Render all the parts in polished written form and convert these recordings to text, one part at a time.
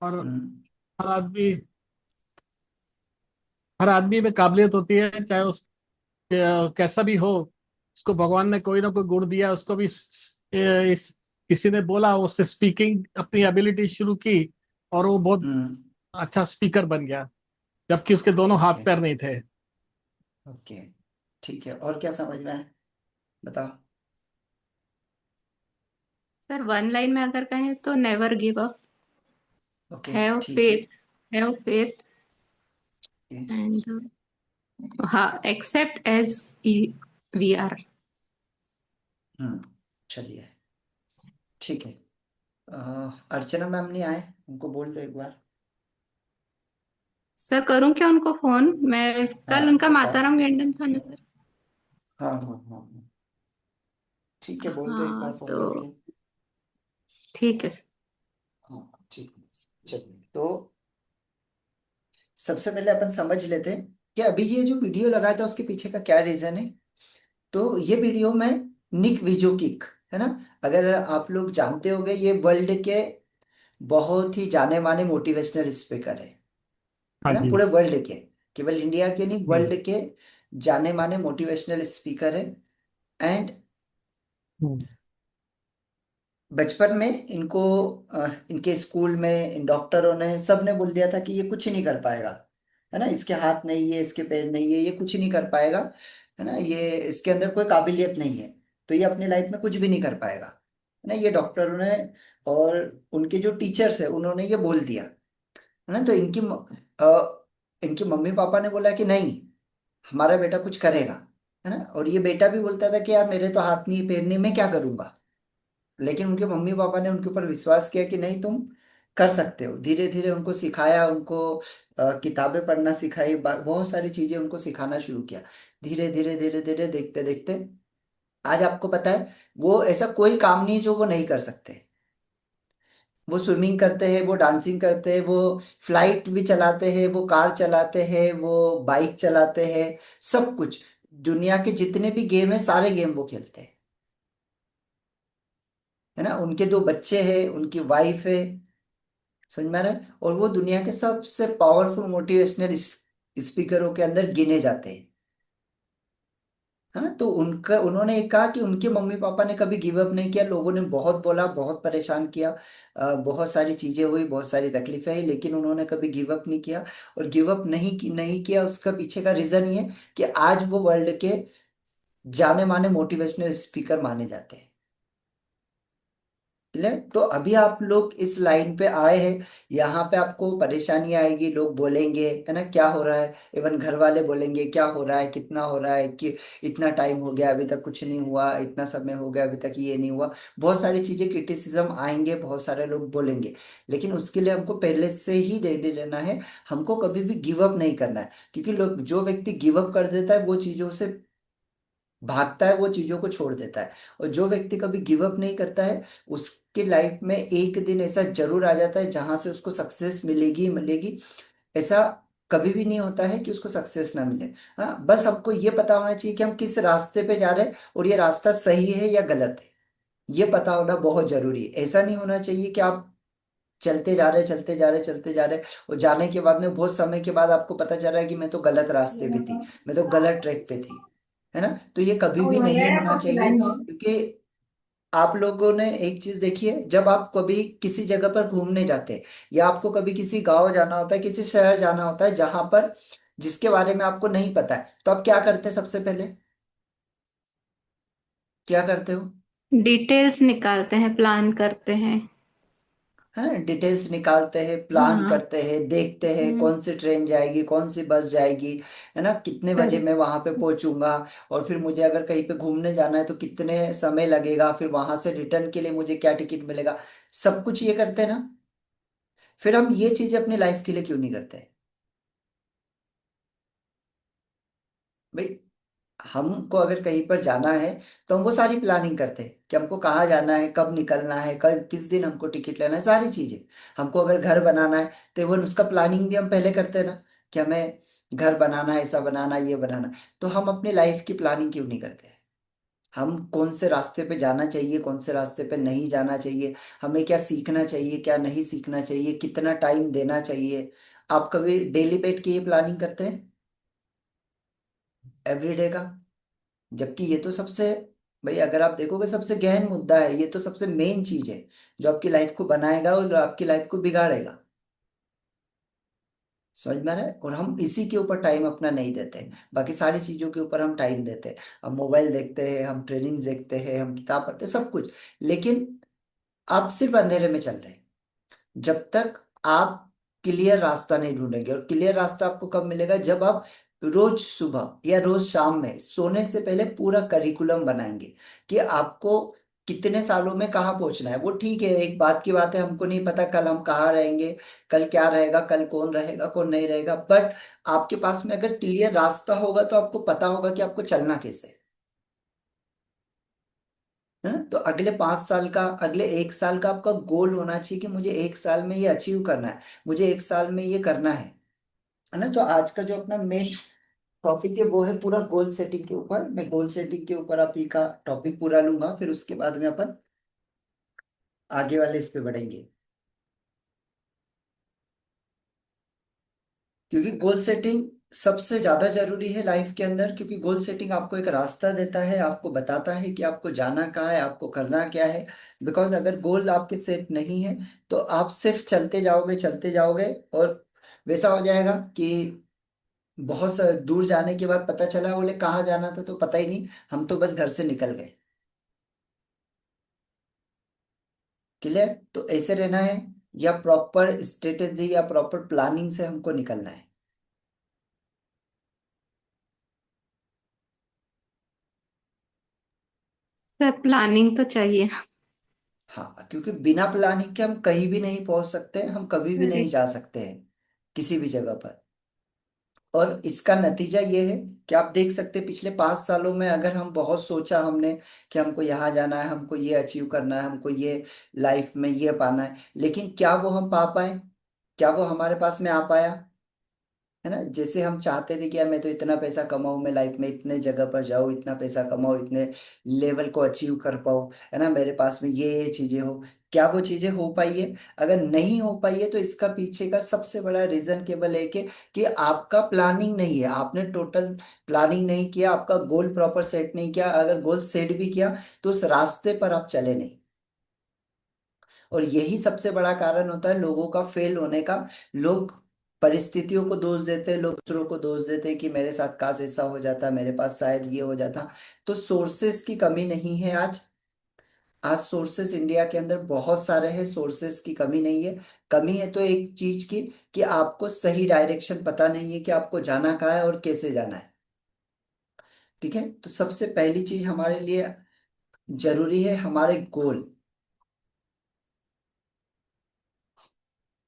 और हम्म। हर आदमी हर आदमी में काबिलियत होती है, चाहे उस कैसा भी हो। उसको भगवान ने कोई ना कोई गुण दिया, उसको भी किसी ने बोला, उससे स्पीकिंग अपनी एबिलिटी शुरू की और वो बहुत हम्म। अच्छा स्पीकर बन गया, जबकि उसके दोनों हाथ ओके। पैर नहीं थे। ओके। ठीक है, और क्या समझ में आया, बताओ। सर वन लाइन में अगर कहें तो never give up, okay. Have ठीक है। फेथ, हैव फेथ ये, एंड हाँ एक्सेप्ट एज वी आर। हम्म। चलिए, ठीक है। अर्चना मैम नहीं आए, उनको बोल दो एक बार। सर करूं क्या उनको फोन? मैं कल हाँ उनका बताओ। माताराम गेंडम था ना सर। हाँ हाँ हाँ हाँ। ठीक है, बोल दो एक बार हाँ फोन तो करके। ठीक है सर। हाँ ठीक है। चलिए, तो सबसे पहले अपन समझ लेते हैं कि अभी ये जो वीडियो लगाया था उसके पीछे का क्या रीजन है। तो ये वीडियो में निक विजोकिक, है ना, अगर आप लोग जानते होंगे, ये वर्ल्ड के बहुत ही जाने माने मोटिवेशनल स्पीकर है हाँ ना, जी। पूरे वर्ल्ड के, केवल इंडिया के नहीं, हम्म। वर्ल्ड के जाने माने मोटिवेशनल स्पीकर है। एंड हम्म। बचपन में इनको इनके स्कूल में इन डॉक्टरों ने सब ने बोल दिया था कि ये कुछ नहीं कर पाएगा, है ना, इसके हाथ नहीं है, इसके पैर नहीं है, ये कुछ नहीं कर पाएगा, है ना, ये इसके अंदर कोई काबिलियत नहीं है, तो ये अपनी लाइफ में कुछ भी नहीं कर पाएगा, है ना, ये डॉक्टरों ने और उनके जो टीचर्स है उन्होंने ये बोल दिया, है ना। तो इनकी मम्मी पापा ने बोला कि नहीं, हमारा बेटा कुछ करेगा, है ना, और ये बेटा भी बोलता था कि यार मेरे तो हाथ नहीं पैर नहीं, मैं क्या करूंगा। लेकिन उनके मम्मी पापा ने उनके ऊपर विश्वास किया कि नहीं, तुम कर सकते हो। धीरे धीरे उनको सिखाया, उनको किताबें पढ़ना सिखाई, बहुत सारी चीजें उनको सिखाना शुरू किया। धीरे धीरे धीरे धीरे देखते देखते आज आपको पता है, वो ऐसा कोई काम नहीं जो वो नहीं कर सकते। वो स्विमिंग करते हैं, वो डांसिंग करते हैं, वो फ्लाइट भी चलाते हैं, वो कार चलाते हैं, वो बाइक चलाते हैं, सब कुछ। दुनिया के जितने भी गेम है सारे गेम वो खेलते हैं, है ना। उनके दो बच्चे हैं, उनकी वाइफ है, समझ में आ रहा है, और वो दुनिया के सबसे पावरफुल मोटिवेशनल स्पीकरों के अंदर गिने जाते हैं, है ना। तो उनका उन्होंने एक कहा कि उनके मम्मी पापा ने कभी गिव अप नहीं किया, लोगों ने बहुत बोला, बहुत परेशान किया, बहुत सारी चीजें हुई, बहुत सारी तकलीफें आई, लेकिन उन्होंने कभी गिव अप नहीं किया। और गिव अप नहीं किया, उसका पीछे का रीजन ये है कि आज वो वर्ल्ड के जाने माने मोटिवेशनल स्पीकर माने जाते हैं। क्लियर? तो अभी आप लोग इस लाइन पे आए हैं, यहाँ पे आपको परेशानी आएगी, लोग बोलेंगे, है ना, क्या हो रहा है, इवन घर वाले बोलेंगे क्या हो रहा है, कितना हो रहा है, कि इतना टाइम हो गया अभी तक कुछ नहीं हुआ, इतना समय हो गया अभी तक ये नहीं हुआ। बहुत सारी चीजें क्रिटिसिज्म आएंगे, बहुत सारे लोग बोलेंगे, लेकिन उसके लिए हमको पहले से ही रेडी रहना है। हमको कभी भी गिव अप नहीं करना है, क्योंकि लोग, जो व्यक्ति गिव अप कर देता है वो चीजों से भागता है, वो चीजों को छोड़ देता है। और जो व्यक्ति कभी गिव अप नहीं करता है, उसके लाइफ में एक दिन ऐसा जरूर आ जाता है जहां से उसको सक्सेस मिलेगी ही मिलेगी। ऐसा कभी भी नहीं होता है कि उसको सक्सेस ना मिले। हाँ, बस हमको ये पता होना चाहिए कि हम किस रास्ते पे जा रहे हैं और ये रास्ता सही है या गलत है, ये पता होना बहुत जरूरी है। ऐसा नहीं होना चाहिए कि आप चलते जा रहे, चलते जा रहे, चलते जा रहे, और जाने के बाद में बहुत समय के बाद आपको पता चल रहा है कि मैं तो गलत रास्ते पे थी, मैं तो गलत ट्रैक पे थी, है ना। तो ये कभी भी नहीं होना चाहिए, क्योंकि आप लोगों ने एक चीज देखी है, जब आप कभी किसी जगह पर घूमने जाते हैं, या आपको कभी किसी गांव जाना होता है, किसी शहर जाना होता है जहां पर जिसके बारे में आपको नहीं पता है, तो आप क्या करते हैं सबसे पहले, क्या करते हो, डिटेल्स निकालते हैं, प्लान करते हैं। है ना, डिटेल्स निकालते हैं, प्लान हाँ। करते हैं, देखते हैं हम्म, कौन सी ट्रेन जाएगी, कौन सी बस जाएगी, है ना, कितने बजे करेक्ट। मैं वहां पे पहुंचूंगा, और फिर मुझे अगर कहीं पे घूमने जाना है तो कितने समय लगेगा, फिर वहां से रिटर्न के लिए मुझे क्या टिकट मिलेगा, सब कुछ ये करते हैं ना। फिर हम ये चीजें अपनी लाइफ के लिए क्यों नहीं करते भाई। हमको अगर कहीं पर जाना है तो हम वो सारी प्लानिंग करते हैं कि हमको कहाँ जाना है, कब निकलना है, कब किस दिन हमको टिकट लेना है, सारी चीजें। हमको अगर घर बनाना है तो इवन उसका प्लानिंग भी हम पहले करते हैं ना, कि हमें घर बनाना है, ऐसा बनाना है, ये बनाना है। तो हम अपनी लाइफ की प्लानिंग क्यों नहीं करते? हम कौन से रास्ते पे जाना चाहिए, कौन से रास्ते पे नहीं जाना चाहिए, हमें क्या सीखना चाहिए, क्या नहीं सीखना चाहिए, कितना टाइम देना चाहिए। आप कभी डेली बैठ के ये प्लानिंग करते हैं एवरीडे का? जबकि ये तो सबसे, भाई अगर आप देखोगे सबसे गहन मुद्दा है, ये तो सबसे मेन चीज है जो आपकी लाइफ को बनाएगा और आपकी लाइफ को बिगाड़ेगा। समझ में आ रहा है? और हम इसी के ऊपर टाइम अपना नहीं देते, बाकी सारी चीजों के ऊपर हम टाइम देते हैं। हम मोबाइल देखते हैं, हम ट्रेनिंग देखते हैं, हम किताब पढ़ते हैं, सब कुछ। लेकिन आप सिर्फ अंधेरे में चल रहे हैं जब तक आप क्लियर रास्ता नहीं ढूंढेंगे। और क्लियर रास्ता आपको कब मिलेगा? जब आप रोज सुबह या रोज शाम में सोने से पहले पूरा करिकुलम बनाएंगे कि आपको कितने सालों में कहाँ पहुंचना है। वो ठीक है, एक बात की बात है, हमको नहीं पता कल हम कहाँ रहेंगे, कल क्या रहेगा, कल कौन रहेगा कौन नहीं रहेगा, बट आपके पास में अगर क्लियर रास्ता होगा तो आपको पता होगा कि आपको चलना कैसे है ना। तो अगले 5 साल का, अगले 1 साल का आपका गोल होना चाहिए कि मुझे 1 साल में ये अचीव करना है, मुझे 1 साल में ये करना है ना। तो आज का जो अपना मेन टॉपिक है वो है पूरा गोल सेटिंग के ऊपर। मैं गोल सेटिंग के ऊपर आप ही का टॉपिक पूरा लूंगा, फिर उसके बाद में अपन आगे वाले इस पे बढ़ेंगे। क्योंकि गोल सेटिंग सबसे ज्यादा जरूरी है लाइफ के अंदर, क्योंकि गोल सेटिंग आपको एक रास्ता देता है, आपको बताता है कि आपको जाना कहाँ है, आपको करना क्या है। बिकॉज अगर गोल आपके सेट नहीं है तो आप सिर्फ चलते जाओगे चलते जाओगे, और वैसा हो जाएगा कि बहुत दूर जाने के बाद पता चला बोले कहाँ जाना था तो पता ही नहीं, हम तो बस घर से निकल गए। क्लियर? तो ऐसे रहना है, या प्रॉपर स्ट्रेटेजी या प्रॉपर प्लानिंग से हमको निकलना है। सर प्लानिंग तो चाहिए। हाँ, क्योंकि बिना प्लानिंग के हम कहीं भी नहीं पहुंच सकते, हम कभी भी नहीं करेक्ट। जा सकते हैं किसी भी जगह पर। और इसका नतीजा ये है कि आप देख सकते हैं पिछले 5 सालों में अगर हम बहुत सोचा हमने कि हमको यहाँ जाना है, हमको ये अचीव करना है, हमको ये लाइफ में ये पाना है, लेकिन क्या वो हम पा पाए? क्या वो हमारे पास में आ पाया? है ना। जैसे हम चाहते थे कि यार मैं तो इतना पैसा कमाऊं, मैं लाइफ में इतने जगह पर जाऊं, इतना पैसा कमाऊं, इतने लेवल को अचीव कर पाऊं, है ना, मेरे पास में ये चीजें हो। क्या वो चीजें हो पाई है? अगर नहीं हो पाई है तो इसका पीछे का सबसे बड़ा रीजन केवल एक है कि आपका प्लानिंग नहीं है, आपने टोटल प्लानिंग नहीं किया, आपका गोल प्रॉपर सेट नहीं किया। अगर गोल सेट भी किया तो उस रास्ते पर आप चले नहीं। और यही सबसे बड़ा कारण होता है लोगों का फेल होने का। लोग परिस्थितियों को दोष देते हैं, लोग दूसरों को दोष देते हैं कि मेरे साथ काश ऐसा हो जाता, मेरे पास शायद ये हो जाता। तो सोर्सेस की कमी नहीं है आज। आज सोर्सेस इंडिया के अंदर बहुत सारे हैं, सोर्सेस की कमी नहीं है। कमी है तो एक चीज की, कि आपको सही डायरेक्शन पता नहीं है कि आपको जाना कहाँ है और कैसे जाना है। ठीक है, तो सबसे पहली चीज हमारे लिए जरूरी है हमारे गोल,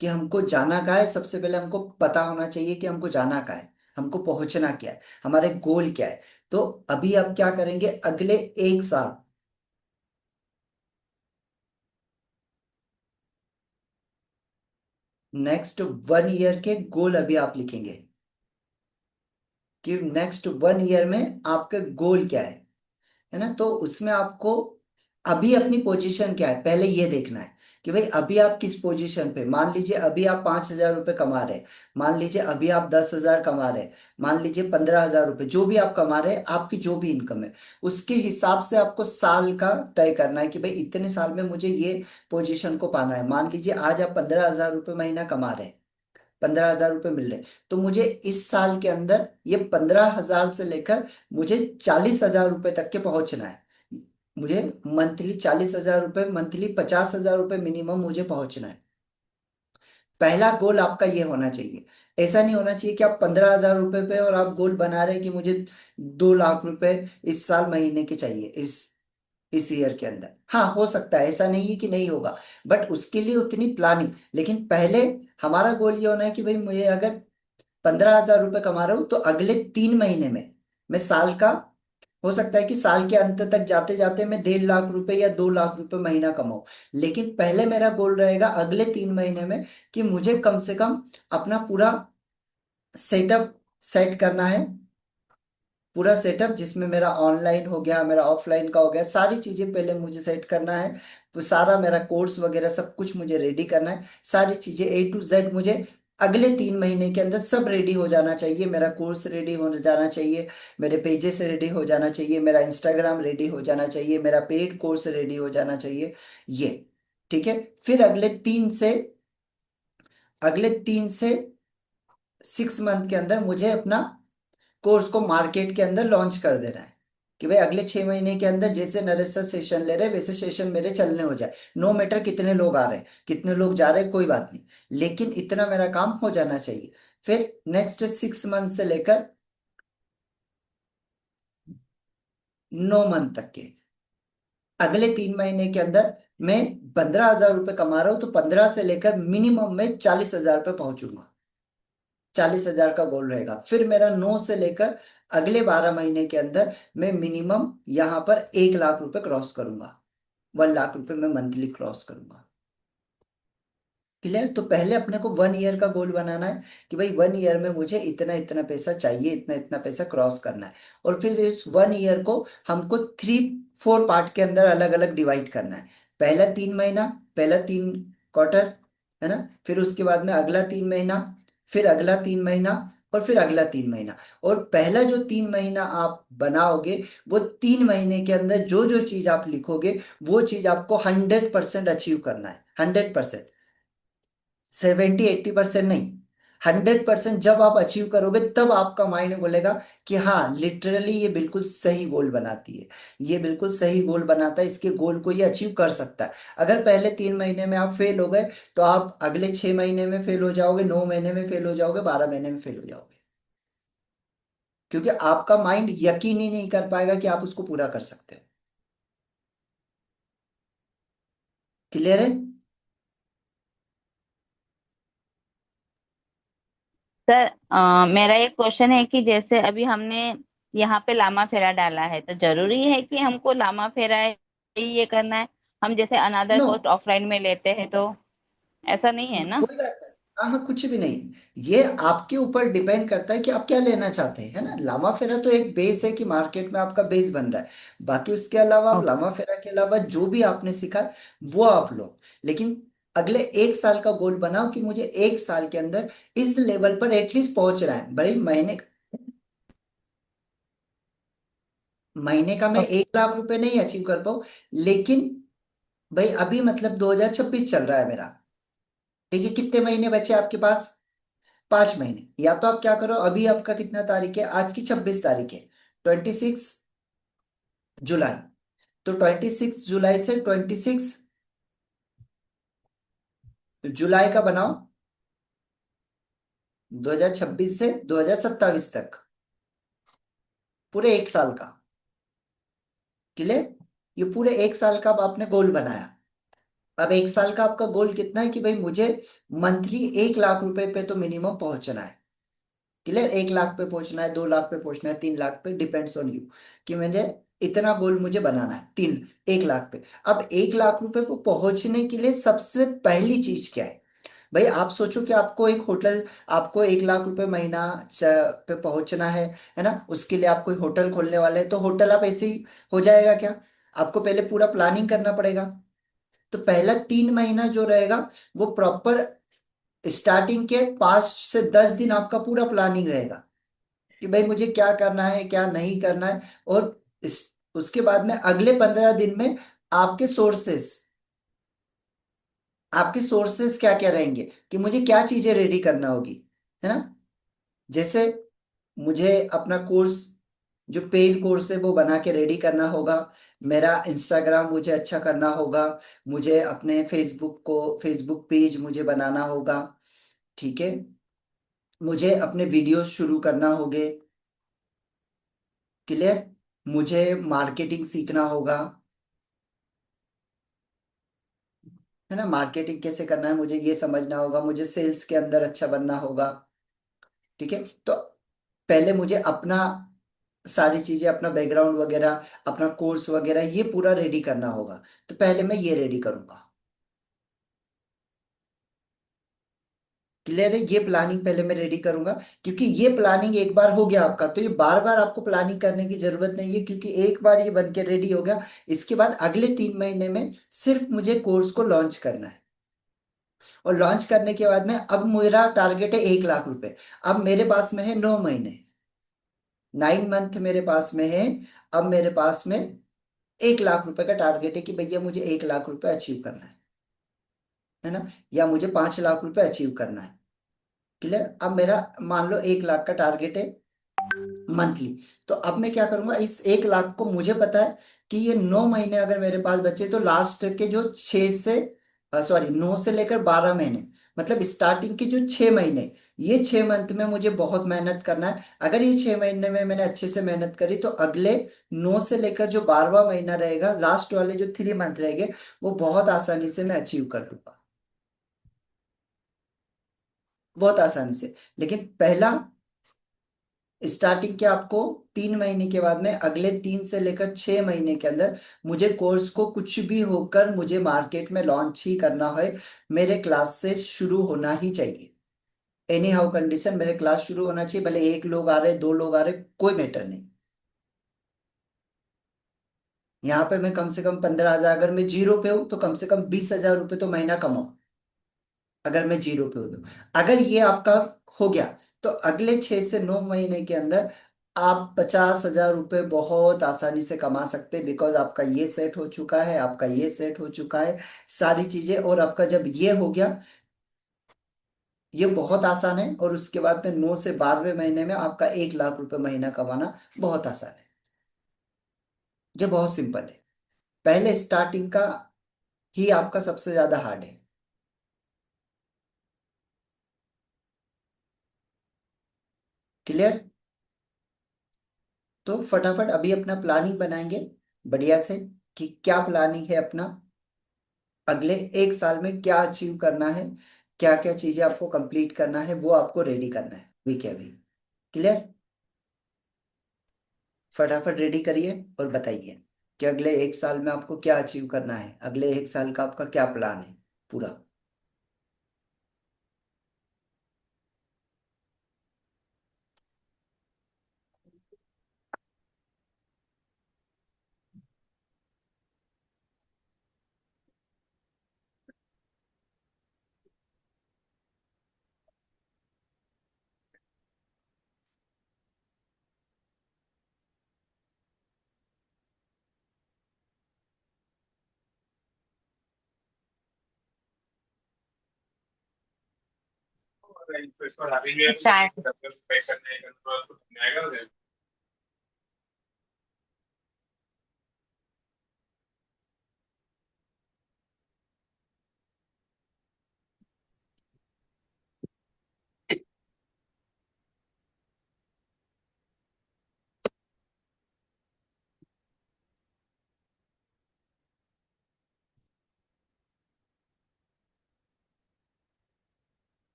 कि हमको जाना कहाँ है। सबसे पहले हमको पता होना चाहिए कि हमको जाना कहाँ है, हमको पहुंचना क्या है, हमारे गोल क्या है। तो अभी आप क्या करेंगे अगले 1 साल, नेक्स्ट 1 ईयर के गोल अभी आप लिखेंगे कि नेक्स्ट 1 ईयर में आपके गोल क्या है ना। तो उसमें आपको अभी अपनी पोजीशन क्या है पहले ये देखना है कि भाई अभी आप किस पोजीशन पे। मान लीजिए अभी आप 5,000 रुपये कमा रहे हैं, मान लीजिए अभी आप 10,000 कमा रहे हैं, मान लीजिए 15,000 रुपये, जो भी आप कमा रहे हैं, आपकी जो भी इनकम है, उसके हिसाब से आपको साल का तय करना है कि भाई इतने साल में मुझे ये पोजीशन को पाना है। मान लीजिए आज आप 15,000 रुपये महीना कमा रहे हैं, 15,000 रुपये मिल रहे हैं, तो मुझे इस साल के अंदर ये 15,000 से लेकर मुझे 40,000 रुपये तक के पहुंचना है। मुझे मंथली 40,000 रुपये, मंथली 50,000 रुपये मिनिमम मुझे पहुंचना है। पहला गोल आपका ये होना चाहिए। ऐसा नहीं होना चाहिए कि आप 15,000 रुपये पे और आप गोल बना रहे हैं कि मुझे 2 लाख रुपए इस साल महीने के चाहिए, इस ईयर के अंदर। हाँ, हो सकता है, ऐसा नहीं है कि नहीं होगा, बट उसके लिए उतनी प्लानिंग। लेकिन पहले हमारा गोल ये होना है कि भाई मुझे अगर 15,000 रुपये कमा रहा हूं तो अगले 3 महीने में मैं साल का, हो सकता है कि साल के अंत तक जाते जाते मैं 1.5 लाख रुपए या 2 लाख रुपए महीना कमाऊं। लेकिन पहले मेरा गोल रहेगा अगले 3 महीने में कि मुझे कम से कम अपना पूरा सेटअप सेट करना है, पूरा सेटअप जिसमें मेरा ऑनलाइन हो गया, मेरा ऑफलाइन का हो गया, सारी चीजें पहले मुझे सेट करना है। तो सारा मेरा कोर्स वगैरह सब कुछ मुझे रेडी करना है। सारी चीजें A to Z मुझे अगले 3 महीने के अंदर सब रेडी हो जाना चाहिए। मेरा कोर्स रेडी हो जाना चाहिए, मेरे पेजेस रेडी हो जाना चाहिए, मेरा इंस्टाग्राम रेडी हो जाना चाहिए, मेरा पेड कोर्स रेडी हो जाना चाहिए। ये ठीक है। फिर अगले 3 से 6 मंथ के अंदर मुझे अपना कोर्स को मार्केट के अंदर लॉन्च कर देना है। कि भाई अगले 6 महीने के अंदर जैसे नरेश सर सेशन ले रहे हैं वैसे सेशन मेरे चलने हो जाए। नो मैटर कितने लोग आ रहे हैं, कितने लोग जा रहे हैं, कोई बात नहीं, लेकिन इतना मेरा काम हो जाना चाहिए। फिर नेक्स्ट 6 मंथ से लेकर 9 मंथ तक के अगले 3 महीने के अंदर मैं 15,000 रुपये कमा रहा हूं, तो 15 से लेकर मिनिमम मैं 40,000 पे पहुंचूंगा। 40,000 का गोल रहेगा। फिर मेरा 9 से लेकर अगले 12 महीने के अंदर मैं मिनिमम यहाँ पर 1 लाख रुपए क्रॉस करूंगा। 1 लाख रुपए मैं मंथली क्रॉस करूंगा। क्लियर। तो पहले अपने को 1 ईयर का गोल बनाना है कि भाई 1 ईयर में मुझे इतना इतना पैसा चाहिए, इतना इतना पैसा क्रॉस करना है। और फिर इस 1 ईयर को हमको 3-4 पार्ट के अंदर अलग अलग डिवाइड करना है। पहला 3 महीना, पहला 3 क्वार्टर, है ना। फिर उसके बाद में अगला 3 महीना, फिर अगला 3 महीना, और फिर अगला 3 महीना। और पहला जो 3 महीना आप बनाओगे, वो 3 महीने के अंदर जो जो चीज आप लिखोगे वो चीज आपको 100% अचीव करना है। 100%, 70-80% नहीं, 100% जब आप अचीव करोगे तब आपका माइंड बोलेगा कि हाँ लिटरली ये बिल्कुल सही गोल बनाती है, ये बिल्कुल सही गोल बनाता है, इसके गोल को ये अचीव कर सकता है। अगर पहले 3 महीने में आप फेल हो गए तो आप अगले 6 महीने में फेल हो जाओगे, 9 महीने में फेल हो जाओगे, 12 महीने में फेल हो जाओगे। क्योंकि आपका माइंड यकीन ही नहीं कर पाएगा कि आप उसको पूरा कर सकते हो। क्लियर है। सर, मेरा एक क्वेश्चन है कि जैसे अभी हमने यहाँ पे लामा फेरा डाला है, तो जरूरी है कि हमको लामा फेरा ही ये करना है? हम जैसे अनादर नो, कोर्स ऑफलाइन में लेते हैं तो ऐसा नहीं है ना? कोई बात नहीं। हाँ हाँ, कुछ भी नहीं। ये आपके ऊपर डिपेंड करता है कि आप क्या लेना चाहते हैं, है ना। लामा फेरा तो एक बेस है कि मार्केट में आपका बेस बन रहा है। बाकी उसके अलावा आप ओके। लामा फेरा के अलावा जो भी आपने सीखा वो आप लो। लेकिन अगले 1 साल का गोल बनाओ कि मुझे 1 साल के अंदर इस लेवल पर एटलीस्ट पहुंच रहा है। भाई महीने महीने का मैं 1 लाख रुपए नहीं अचीव कर पाऊँ, लेकिन भाई अभी मतलब 2026 चल रहा है मेरा। ठीक है, कितने महीने बचे आपके पास? 5 महीने। या तो आप क्या करो, अभी आपका कितना तारीख है, आज की 26 तारीख है, 26 जुलाई। तो 26 जुलाई से 26 जुलाई का बनाओ, 2026 से 2027 तक, पूरे 1 साल का। क्लियर। ये पूरे 1 साल का अब आपने गोल बनाया। अब 1 साल का आपका गोल कितना है कि भाई मुझे मंथली 1 लाख रुपए पे तो मिनिमम पहुंचना है। क्लियर। 1 लाख पे पहुंचना है, 2 लाख पे पहुंचना है, 3 लाख पे, डिपेंड्स ऑन यू कि मुझे इतना गोल मुझे बनाना है। 1 लाख पे। अब 1 लाख रुपए को पहुंचने के लिए सबसे पहली चीज क्या है? भाई आप सोचो कि आपको एक होटल, आपको 1 लाख रुपए महीना पे पहुंचना है ना। उसके लिए आप कोई होटल खोलने वाले हैं, तो होटल आप ऐसे ही हो जाएगा क्या? आपको पहले पूरा प्लानिंग करना पड़ेगा। तो पहला 3 महीना जो रहेगा वो प्रॉपर स्टार्टिंग के 5 से 10 दिन आपका पूरा प्लानिंग रहेगा कि भाई मुझे क्या करना है क्या नहीं करना है। और उसके बाद में अगले 15 दिन में आपके सोर्सेस क्या क्या रहेंगे कि मुझे क्या चीजें रेडी करना होगी, है ना। जैसे मुझे अपना कोर्स, जो पेड कोर्स है वो बना के रेडी करना होगा। मेरा इंस्टाग्राम मुझे अच्छा करना होगा। मुझे अपने फेसबुक पेज मुझे बनाना होगा। ठीक है। मुझे अपने वीडियोस शुरू करना होंगे। क्लियर। मुझे मार्केटिंग सीखना होगा, है ना। मार्केटिंग कैसे करना है मुझे ये समझना होगा। मुझे सेल्स के अंदर अच्छा बनना होगा। ठीक है। तो पहले मुझे अपना सारी चीजें, अपना बैकग्राउंड वगैरह, अपना कोर्स वगैरह ये पूरा रेडी करना होगा। तो पहले मैं ये रेडी करूंगा। क्लियर है? ये प्लानिंग पहले मैं रेडी करूंगा, क्योंकि ये प्लानिंग एक बार हो गया आपका तो ये बार बार आपको प्लानिंग करने की जरूरत नहीं है, क्योंकि एक बार ये बन के रेडी हो गया। इसके बाद अगले 3 महीने में सिर्फ मुझे कोर्स को लॉन्च करना है, और लॉन्च करने के बाद में अब मेरा टारगेट है 1 लाख रुपए। अब मेरे पास में है 9 महीने, 9 मंथ मेरे पास में है। अब मेरे पास में 1 लाख रुपए का टारगेट है कि भैया मुझे 1 लाख रुपए अचीव करना है ना, या मुझे 5 लाख रुपए अचीव करना है। क्लियर? अब मेरा मान लो 1 लाख का टारगेट है मंथली। तो अब मैं क्या करूंगा, इस 1 लाख को मुझे पता है कि ये 9 महीने अगर मेरे पास बचे तो लास्ट के जो 9 से लेकर 12 महीने, मतलब स्टार्टिंग के जो 6 महीने, ये 6 मंथ में मुझे बहुत मेहनत करना है। अगर ये 6 महीने में मैंने अच्छे से मेहनत करी तो अगले 9 से लेकर जो 12वां महीना रहेगा, लास्ट वाले जो 3 मंथ रहेंगे, वो बहुत आसानी से मैं अचीव कर लूंगा, बहुत आसानी से। लेकिन पहला स्टार्टिंग के आपको 3 महीने के बाद में अगले 3 से लेकर 6 महीने के अंदर मुझे कोर्स को कुछ भी होकर मुझे मार्केट में लॉन्च ही करना है। मेरे क्लास से शुरू होना ही चाहिए, एनी हाउ कंडीशन मेरे क्लास शुरू होना चाहिए, भले 1 लोग आ रहे 2 लोग आ रहे, कोई मैटर नहीं। यहाँ पे मैं कम से कम 15,000, अगर मैं जीरो पे हूँ तो कम से कम 20,000 रुपये तो महीना कमाऊँ, अगर मैं जीरो पे हूँ तो। अगर ये आपका हो गया तो अगले 6 से 9 महीने के अंदर आप 50,000 रुपये बहुत आसानी से कमा सकते हैं, बिकॉज आपका ये सेट हो चुका है, आपका ये सेट हो चुका है, सारी चीजें। और आपका जब ये हो गया, ये बहुत आसान है, और उसके बाद में 9 से 12वें महीने में आपका 1 लाख रुपए महीना कमाना बहुत आसान है। ये बहुत सिंपल है, पहले स्टार्टिंग का ही आपका सबसे ज्यादा हार्ड है। क्लियर? तो फटाफट अभी अपना प्लानिंग बनाएंगे बढ़िया से, कि क्या प्लानिंग है अपना, अगले 1 साल में क्या अचीव करना है, क्या क्या चीजें आपको कंप्लीट करना है, वो आपको रेडी करना है अभी के अभी। क्लियर? फटाफट रेडी करिए और बताइए कि अगले 1 साल में आपको क्या अचीव करना है, अगले 1 साल का आपका क्या प्लान है पूरा। अच्छा।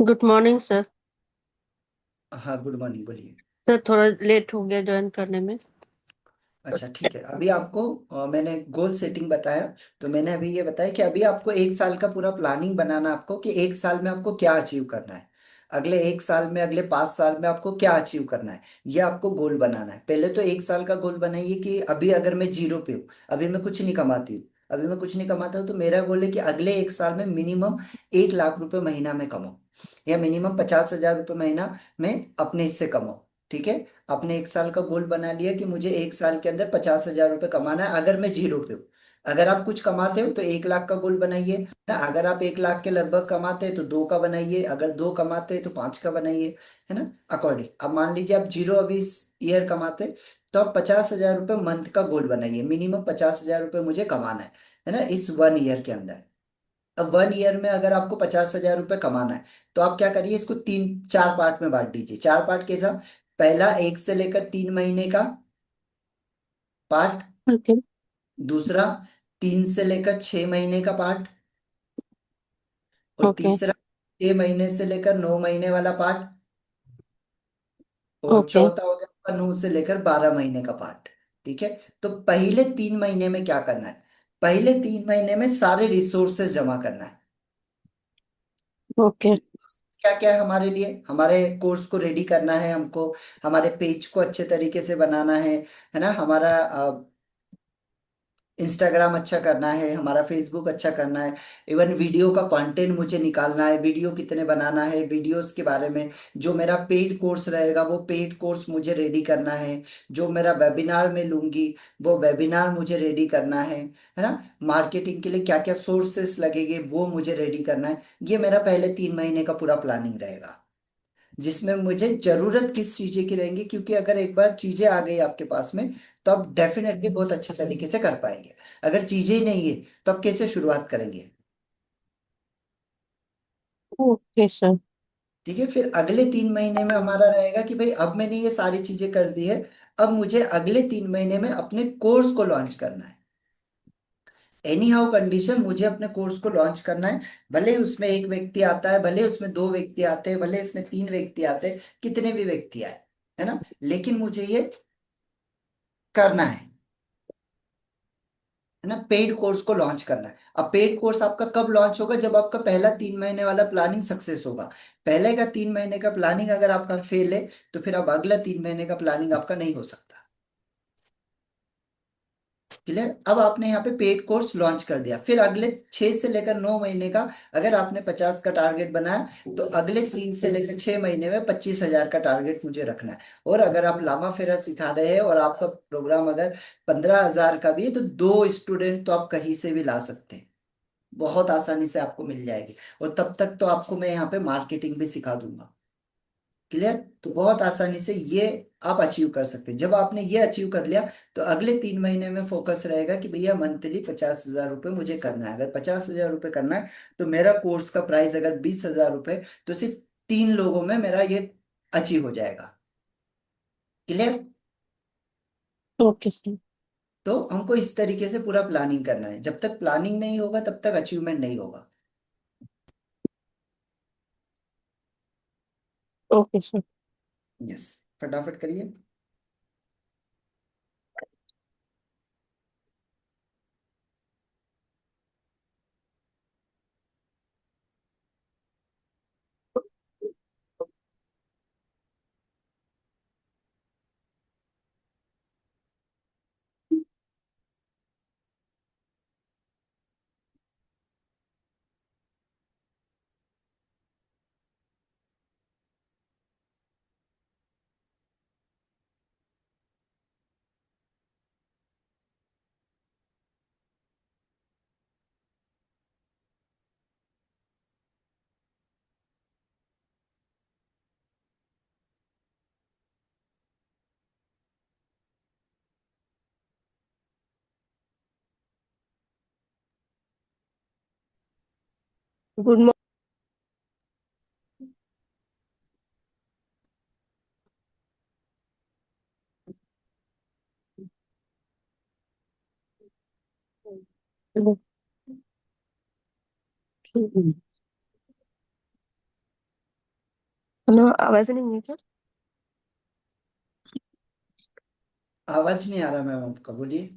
Good morning sir. हाँ, गुड मॉर्निंग, बोलिए। सर थोड़ा लेट हो गया ज्वाइन करने में। अच्छा, ठीक है। अभी आपको मैंने गोल सेटिंग बताया, तो मैंने अभी ये बताया कि अभी आपको 1 साल का पूरा प्लानिंग बनाना है आपको, कि 1 साल में आपको क्या अचीव करना है, अगले 1 साल में, अगले 5 साल में आपको क्या अचीव करना है, ये आपको गोल बनाना है। पहले तो 1 साल का गोल बनाइए कि अभी अगर मैं जीरो पे हूँ, अभी मैं कुछ नहीं कमाती हूँ, अभी मैं कुछ नहीं कमाता हूँ, तो मेरा गोल है कि अगले 1 साल में मिनिमम 1 लाख रुपए महीना में कमाऊँ, या मिनिमम 50,000 रुपये महीना में अपने हिस्से कमाऊँ। ठीक है? आपने 1 साल का गोल बना लिया कि मुझे 1 साल के अंदर 50,000 रुपये कमाना है, अगर मैं जीरो पे हूँ। अगर आप कुछ कमाते हो तो 1 लाख का गोल बनाइए ना, अगर आप 1 लाख के लगभग कमाते हैं तो 2 का बनाइए, अगर 2 कमाते हैं तो 5 का बनाइए, है ना, अकॉर्डिंग। अब मान लीजिए आप जीरो अभी इस ईयर कमाते हैं, तो आप 50,000 रुपये मंथ का गोल बनाइए, मिनिमम 50,000 रुपये मुझे कमाना है ना, इस 1 ईयर के अंदर। अब 1 ईयर में अगर आपको 50,000 रुपये कमाना है, तो आप क्या करिए, इसको 3 4 पार्ट में बांट दीजिए। 4 पार्ट कैसा? पहला 1 से लेकर 3 महीने का पार्ट, ओके। दूसरा 3 से लेकर 6 महीने का पार्ट, और ओके। तीसरा 6 महीने से लेकर 9 महीने वाला पार्ट, और ओके। चौथा हो गया आपका 9 से लेकर 12 महीने का पार्ट। ठीक है। तो पहले 3 महीने में क्या करना है? पहले 3 महीने में सारे रिसोर्सेज जमा करना है। ओके। क्या क्या है हमारे लिए? हमारे कोर्स को रेडी करना है हमको, हमारे पेज को अच्छे तरीके से बनाना है ना, हमारा इंस्टाग्राम अच्छा करना है, हमारा फेसबुक अच्छा करना है, इवन वीडियो का कंटेंट मुझे निकालना है, वीडियो कितने बनाना है, वीडियोस के बारे में। जो मेरा पेड कोर्स रहेगा वो पेड कोर्स मुझे रेडी करना है। जो मेरा वेबिनार में लूंगी वो वेबिनार मुझे रेडी करना है ना। मार्केटिंग के लिए क्या क्या सोर्सेस लगेंगे वो मुझे रेडी करना है। ये मेरा पहले 3 महीने का पूरा प्लानिंग रहेगा, जिसमें मुझे जरूरत किस चीजें की रहेंगी, क्योंकि अगर एक बार चीजें आ गई आपके पास में तो आप डेफिनेटली बहुत अच्छे तरीके से कर पाएंगे। अगर चीजें ही नहीं है तो आप कैसे शुरुआत करेंगे? Okay sir. ठीक है। फिर अगले 3 महीने में हमारा रहेगा कि भाई अब मैंने ये सारी चीजें कर दी है, अब मुझे अगले 3 महीने में अपने कोर्स को लॉन्च करना है। एनी हाउ कंडीशन मुझे अपने कोर्स को लॉन्च करना है। भले ही उसमें एक व्यक्ति आता है, भले उसमें दो व्यक्ति आते हैं, भले इसमें 3 व्यक्ति आते हैं, कितने भी व्यक्ति आए, है ना, लेकिन मुझे ये करना है ना, पेड कोर्स को लॉन्च करना है। अब पेड कोर्स आपका कब लॉन्च होगा? जब आपका पहला 3 महीने वाला प्लानिंग सक्सेस होगा। पहले का 3 महीने का प्लानिंग अगर आपका फेल है तो फिर अब अगला 3 महीने का प्लानिंग आपका नहीं हो सकता। क्लियर? अब आपने यहाँ पे पेड कोर्स लॉन्च कर दिया, फिर अगले 6 से लेकर 9 महीने का अगर आपने 50 का टारगेट बनाया तो अगले 3 से लेकर 6 महीने में 25,000 का टारगेट मुझे रखना है। और अगर आप लामा फेरा सिखा रहे हैं और आपका प्रोग्राम अगर 15,000 का भी है तो 2 स्टूडेंट तो आप कहीं से भी ला सकते हैं, बहुत आसानी से आपको मिल जाएगी। और तब तक तो आपको मैं यहाँ पे मार्केटिंग भी सिखा दूंगा। क्लियर? तो बहुत आसानी से ये आप अचीव कर सकते हैं। जब आपने ये अचीव कर लिया तो अगले 3 महीने में फोकस रहेगा कि भैया मंथली 50,000 रुपये मुझे करना है। अगर 50,000 रुपये करना है तो मेरा कोर्स का प्राइस अगर 20,000 रुपये, तो सिर्फ 3 लोगों में मेरा ये अचीव हो जाएगा। क्लियर? Okay sir. तो हमको इस तरीके से पूरा प्लानिंग करना है। जब तक प्लानिंग नहीं होगा तब तक अचीवमेंट नहीं होगा। Okay sir. यस, फटाफट करिए। Good morning. हेलो, आवाज नहीं है क्या? आवाज नहीं आ रहा मैम आपका, बोलिए।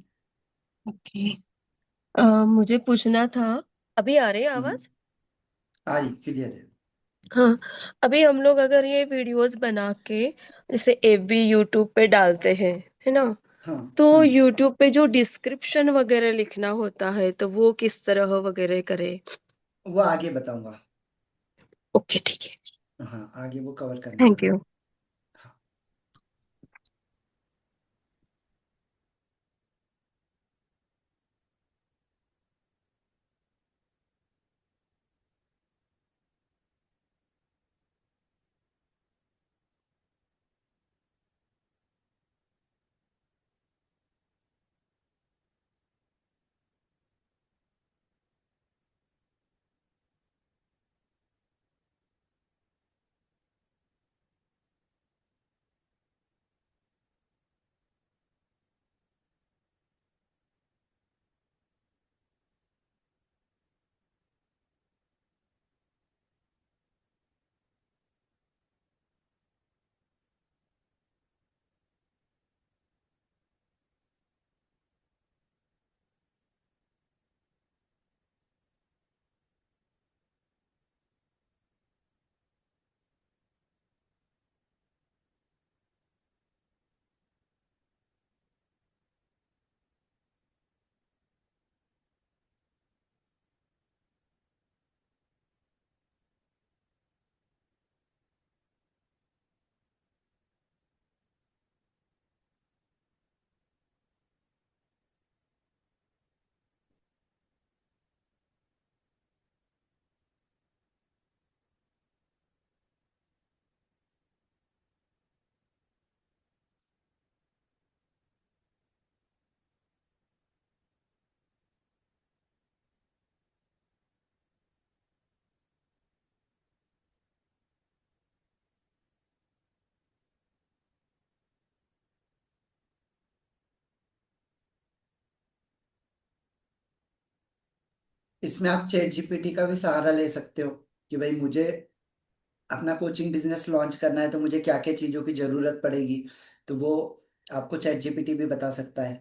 ओके। मुझे पूछना था। अभी आ रही है हम्म, आवाज? आ रही, क्लियर है। हाँ। अभी हम लोग अगर ये वीडियोस बना के जैसे एफबी यूट्यूब पे डालते हैं, है ना? हाँ। तो हम्म, यूट्यूब पे जो डिस्क्रिप्शन वगैरह लिखना होता है तो वो किस तरह वगैरह करे? वो आगे बताऊंगा। ओके, ठीक है। हाँ, आगे वो कवर करने थैंक वाला यू। हूँ। हाँ। इसमें आप चैट जीपीटी का भी सहारा ले सकते हो कि भाई मुझे अपना कोचिंग बिजनेस लॉन्च करना है तो मुझे क्या क्या चीज़ों की ज़रूरत पड़ेगी, तो वो आपको चैट जीपीटी भी बता सकता है।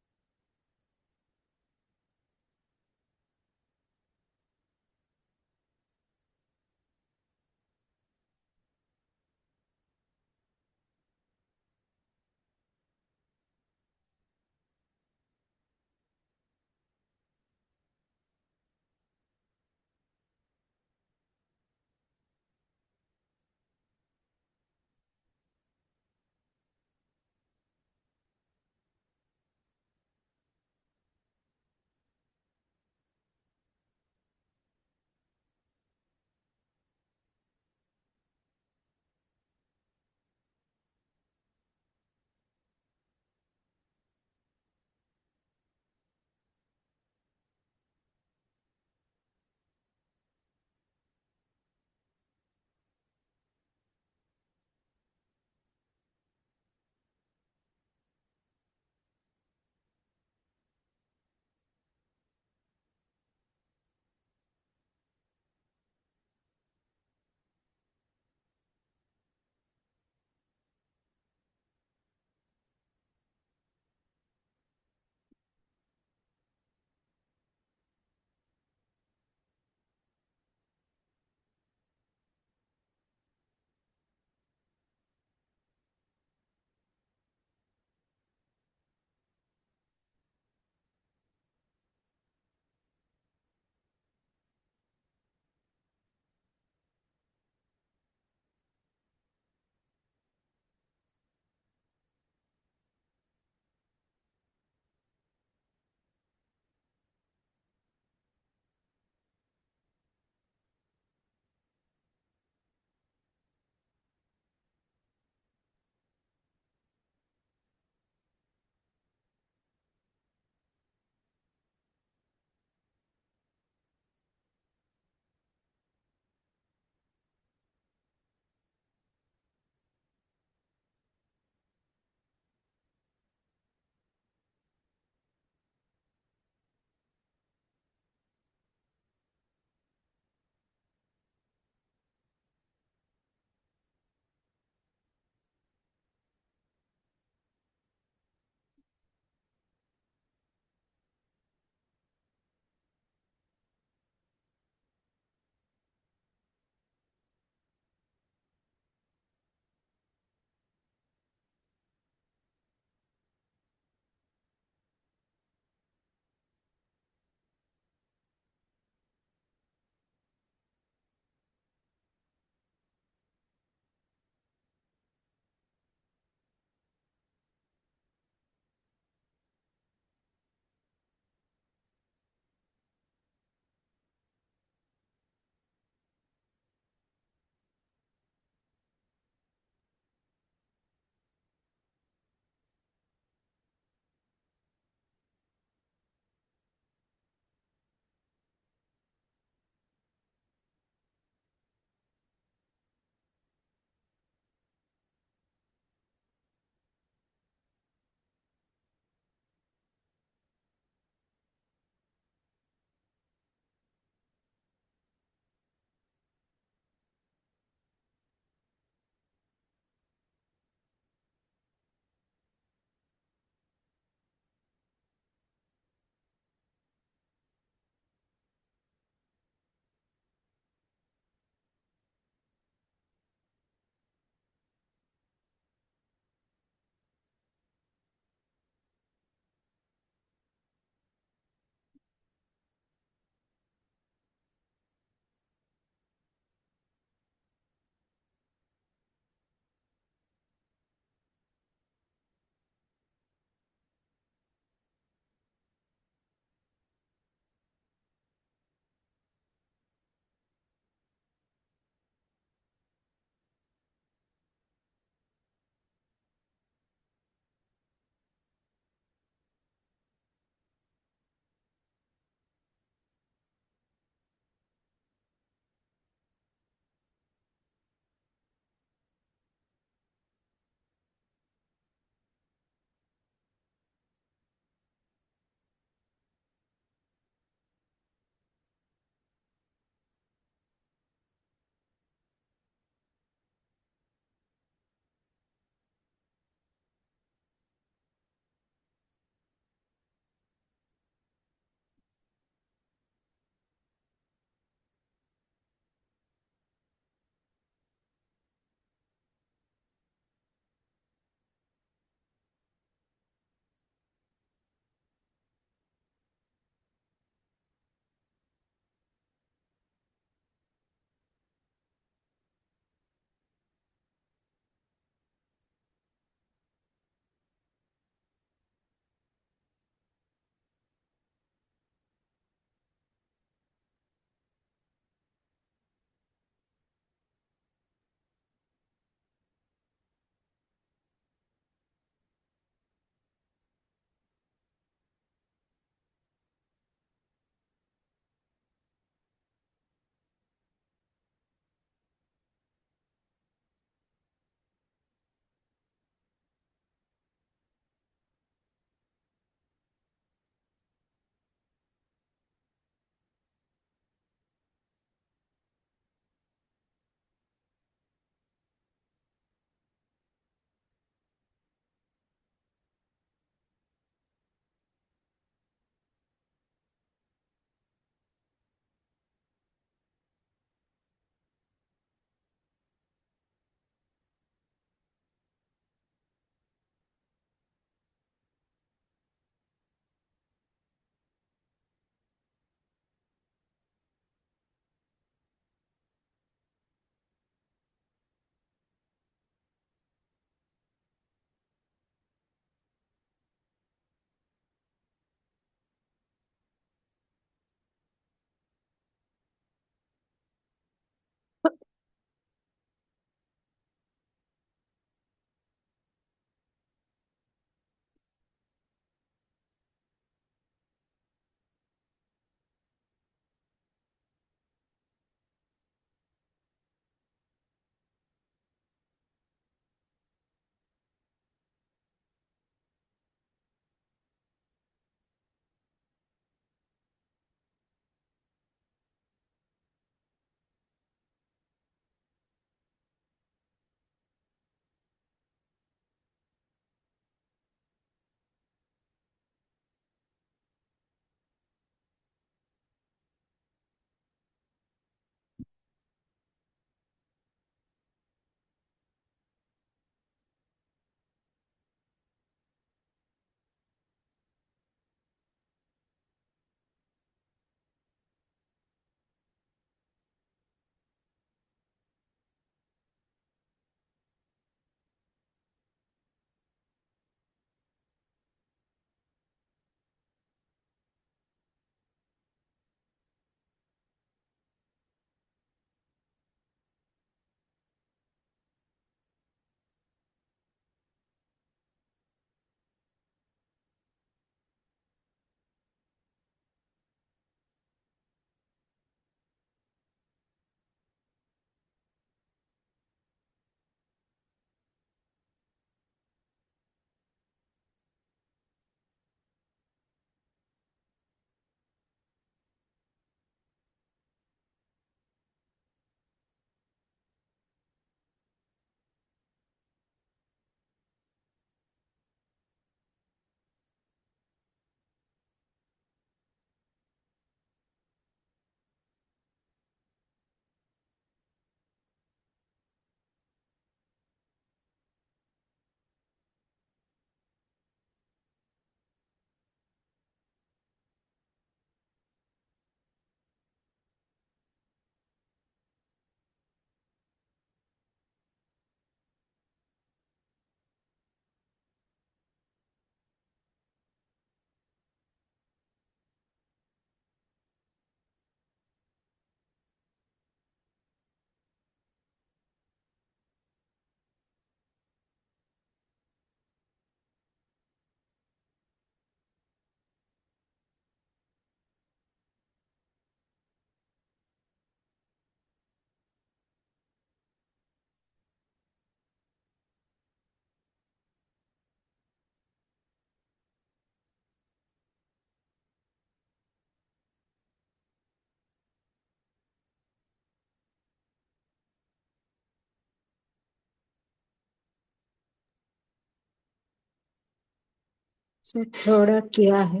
सर थोड़ा किया है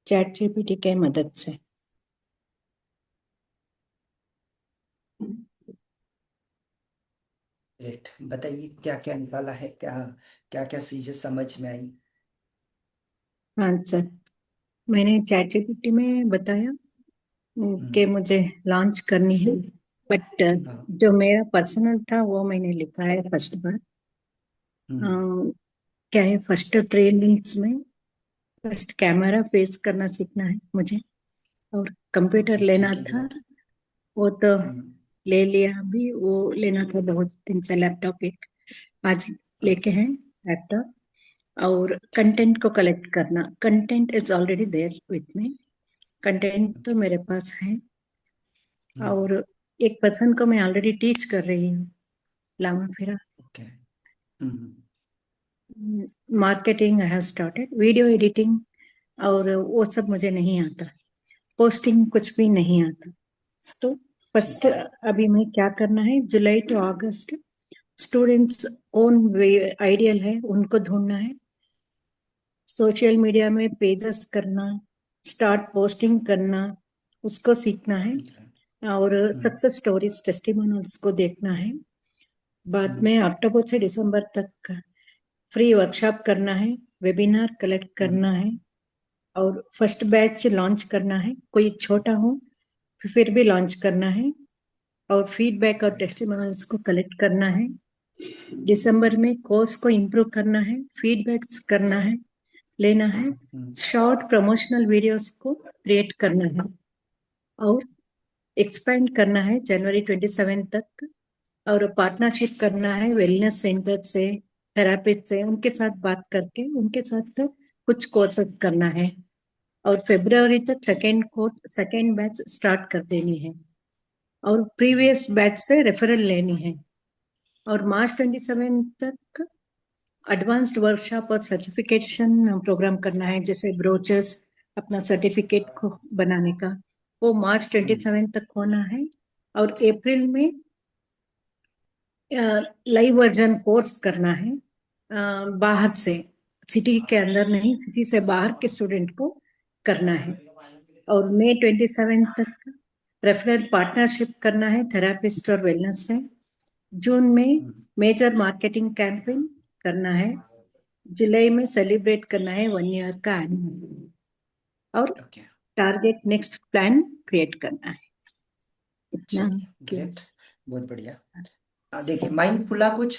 चैट जीपीटी के मदद से। ग्रेट, बताइए क्या क्या निकाला है, क्या क्या क्या चीजें समझ में आई। हाँ सर, मैंने चैट जीपीटी में बताया कि मुझे लॉन्च करनी है, बट हाँ। जो मेरा पर्सनल था वो मैंने लिखा है फर्स्ट बार। क्या है, फर्स्ट ट्रेनिंग्स में फर्स्ट कैमरा फेस करना सीखना है मुझे, और कंप्यूटर ओके, लेना ठीक है, था, ग्रेट। वो तो ले लिया। अभी वो लेना था बहुत दिन से, लैपटॉप एक आज लेके हैं लैपटॉप। और कंटेंट को कलेक्ट करना, content is already there with me, content तो मेरे पास है। और एक पर्सन को मैं ऑलरेडी टीच कर रही हूँ लामा फिरा। Okay. Marketing I have started, video editing और वो सब मुझे नहीं आता, पोस्टिंग कुछ भी नहीं आता। तो फर्स्ट अभी मैं क्या करना है, जुलाई टू अगस्त स्टूडेंट्स ओन आइडियल है, उनको ढूंढना है, सोशल मीडिया में पेजेस करना, स्टार्ट पोस्टिंग करना, उसको सीखना है। और सक्सेस स्टोरीज टेस्टिमोनियल्स को देखना है। बाद में अक्टूबर से दिसंबर तक फ्री वर्कशॉप करना है, वेबिनार कलेक्ट करना है, और फर्स्ट बैच लॉन्च करना है, कोई छोटा हो फिर भी लॉन्च करना है, और फीडबैक और टेस्टिमोनियल्स को कलेक्ट करना है। दिसंबर में कोर्स को इम्प्रूव करना है, फीडबैक्स करना है, लेना है, शॉर्ट प्रमोशनल वीडियोस को क्रिएट करना है, और एक्सपेंड करना है जनवरी 27 तक। और पार्टनरशिप करना है वेलनेस सेंटर से, थेरापिस्ट से, उनके साथ बात करके उनके साथ तो कुछ कोर्सेज करना है। और फरवरी तक सेकेंड बैच स्टार्ट कर देनी है, और प्रीवियस बैच से रेफरल लेनी है। और मार्च 27 तक एडवांस्ड वर्कशॉप और सर्टिफिकेशन प्रोग्राम करना है, जैसे ब्रोचर्स अपना सर्टिफिकेट को बनाने का, वो मार्च 27 तक होना है। और अप्रैल में लाइव वर्जन कोर्स करना है, बाहर से, सिटी के अंदर नहीं, सिटी से बाहर के स्टूडेंट को करना है। और मई 27 तक रेफरल पार्टनरशिप करना है थेरापिस्ट और वेलनेस से। जून में मेजर मार्केटिंग कैंपेन करना है। जुलाई में सेलिब्रेट करना है 1 ईयर का एनुअल, और टारगेट नेक्स्ट प्लान क्रिएट करना है। इतना ग्रेट, बहुत बढ़िया। देखिए, माइंड खुला कुछ,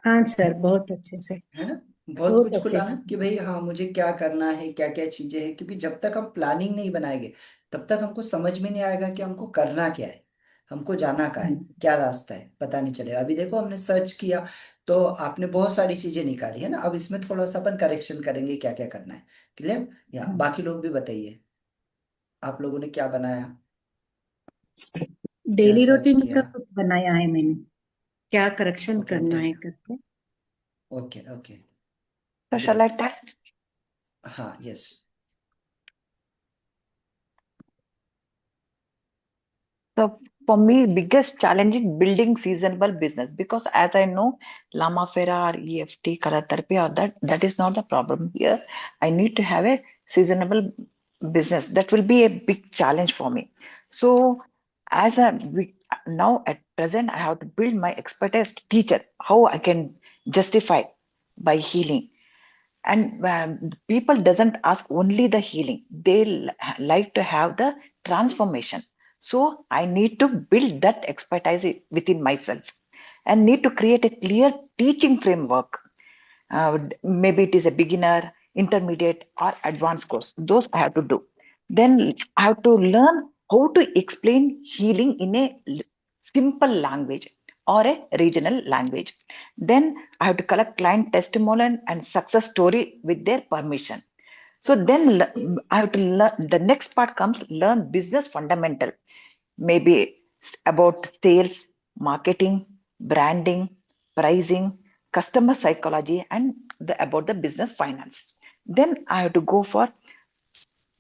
हाँ सर, बहुत अच्छे से, है ना, बहुत बहुत कुछ अच्छे खुला से। ना कि भाई हाँ मुझे क्या करना है, क्या क्या चीजें हैं, क्योंकि जब तक हम प्लानिंग नहीं बनाएंगे तब तक हमको समझ में नहीं आएगा कि हमको करना क्या है, हमको जाना कहाँ है, क्या रास्ता है, पता नहीं चलेगा। अभी देखो हमने सर्च किया तो आपने बहुत सारी चीजें निकाली है ना, अब इसमें थोड़ा सा अपन करेक्शन करेंगे क्या क्या करना है। क्लियर? या बाकी लोग भी बताइए, आप लोगों ने क्या बनाया, क्या डेली सर्च रूटीन का किया। कुछ बनाया है मैंने, क्या करेक्शन ओके, करना है करके। Okay, okay, So shall I great. tell? हाँ, yes. So for me, biggest challenge in building seasonable business, because as I know, Lama Fera or EFT, color therapy, or that is not the problem here. I need to have a seasonable business. That will be a big challenge for me. So as now at present, I have to build my expertise teacher, how I can justify by healing. And people doesn't ask only the healing, they like to have the transformation. So I need to build that expertise within myself and need to create a clear teaching framework. Maybe it is a beginner, intermediate, or advanced course. Those I have to do. Then I have to learn how to explain healing in a simple language or a regional language. Then I have to collect client testimonial and success story with their permission. So then I have to learn. The next part comes learn business fundamental, maybe about sales, marketing, branding, pricing, customer psychology, and about the business finance. Then I have to go for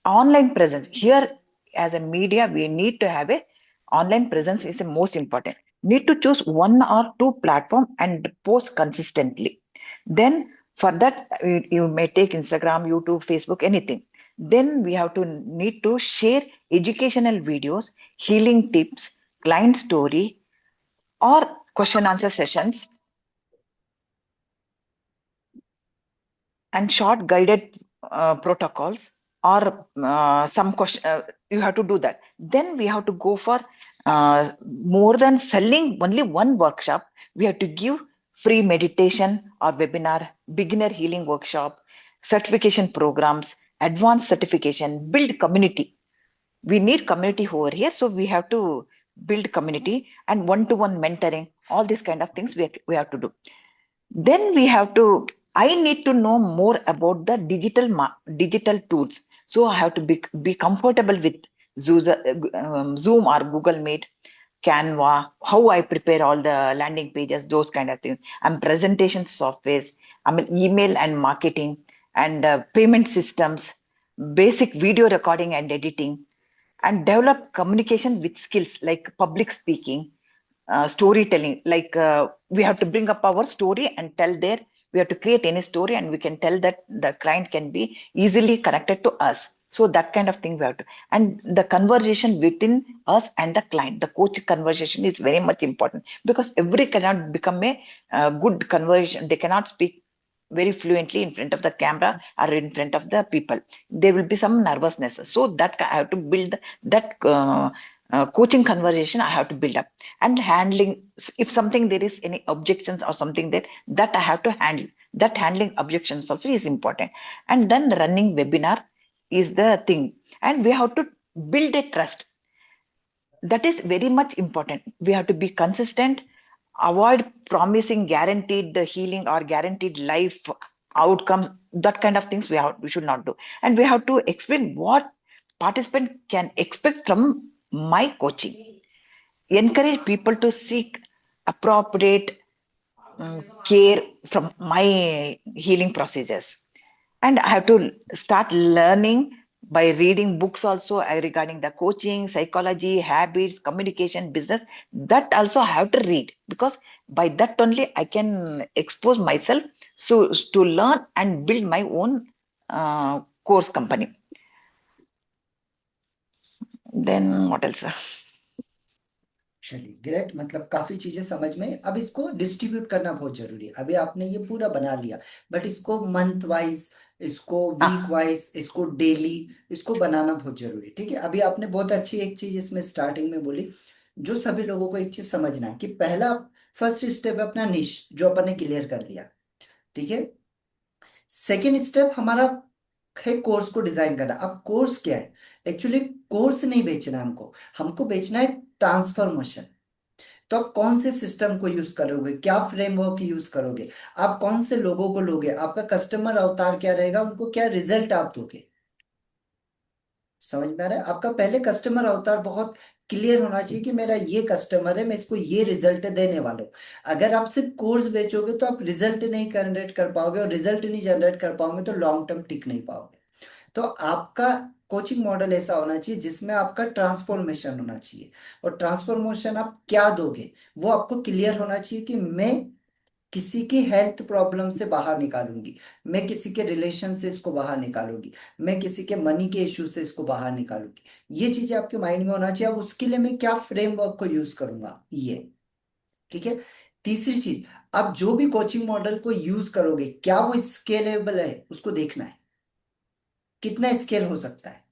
online presence. Here, as a media, we need to have a online presence is the most important. Need to choose one or two platform and post consistently. Then For that, you may take Instagram, YouTube, Facebook, anything. Then we have to need to share educational videos, healing tips, client story, or question answer sessions, and short guided protocols, or some question. You have to do that. Then we have to go for more than selling only one workshop. We have to give free meditation or webinar, beginner healing workshop, certification programs, advanced certification, build community. We need community over here, so we have to build community and one-to-one mentoring. All these kind of things we have to do. Then we have to, I need to know more about the digital tools. So I have to be comfortable with Zoom or Google Meet, Canva, how I prepare all the landing pages, those kind of things. And presentation softwares, I mean, email and marketing, and payment systems, basic video recording and editing, and develop communication with skills like public speaking, storytelling. Like we have to bring up our story and tell there. We have to create any story, and we can tell that the client can be easily connected to us. So that kind of thing we have to. And the conversation within us and the client, the coach conversation is very much important, because every cannot become a good conversation. They cannot speak very fluently in front of the camera or in front of the people. There will be some nervousness. So that I have to build that coaching conversation. I have to build up, and handling, if something there is any objections or something there, that I have to handle. That handling objections also is important. And then running webinar is the thing. And we have to build a trust. That is very much important. We have to be consistent, avoid promising guaranteed healing or guaranteed life outcomes. That kind of things we should not do. And we have to explain what participant can expect from my coaching. Encourage people to seek appropriate care from my healing procedures. And I have to start learning by reading books also regarding the coaching, psychology, habits, communication, business. That also I have to read, because by that only I can expose myself so to learn and build my own course company. Then what else? चलिए great, मतलब काफी चीजें समझ में। अब इसको distribute करना बहुत जरूरी है। अभी आपने ये पूरा बना लिया, बट इसको मंथ वाइज, इसको वीक वाइज, इसको डेली, इसको बनाना बहुत जरूरी है। ठीक है, अभी आपने बहुत अच्छी एक चीज इसमें स्टार्टिंग में बोली, जो सभी लोगों को एक चीज समझना है कि पहला फर्स्ट स्टेप है अपना निश, जो अपन ने क्लियर कर लिया। ठीक है, सेकेंड स्टेप हमारा है कोर्स को डिजाइन करना। अब कोर्स क्या है? एक्चुअली कोर्स नहीं बेचना हमको, हमको बेचना है ट्रांसफॉर्मेशन। तो आप कौन से सिस्टम को यूज करोगे, क्या फ्रेमवर्क यूज करोगे, आप कौन से लोगों को लोगे, आपका कस्टमर अवतार क्या रहेगा, उनको क्या रिजल्ट आप दोगे। समझ में आ रहा है? आपका पहले कस्टमर अवतार बहुत क्लियर होना चाहिए कि मेरा ये कस्टमर है, मैं इसको ये रिजल्ट देने वाला हूं। अगर आप सिर्फ कोर्स बेचोगे तो आप रिजल्ट नहीं जनरेट कर पाओगे, और रिजल्ट नहीं जनरेट कर पाओगे तो लॉन्ग टर्म टिक नहीं पाओगे। तो आपका कोचिंग मॉडल ऐसा होना चाहिए जिसमें आपका ट्रांसफॉर्मेशन होना चाहिए। और ट्रांसफॉर्मेशन आप क्या दोगे वो आपको क्लियर होना चाहिए कि मैं किसी की हेल्थ प्रॉब्लम से बाहर निकालूंगी, मैं किसी के रिलेशन से इसको बाहर निकालूंगी, मैं किसी के मनी के इश्यू से इसको बाहर निकालूंगी। ये चीजें आपके माइंड में होना चाहिए। अब उसके लिए मैं क्या फ्रेमवर्क को यूज करूंगा, ये। ठीक है, तीसरी चीज, आप जो भी कोचिंग मॉडल को यूज करोगे क्या वो स्केलेबल है, उसको देखना है। कितना स्केल हो सकता है,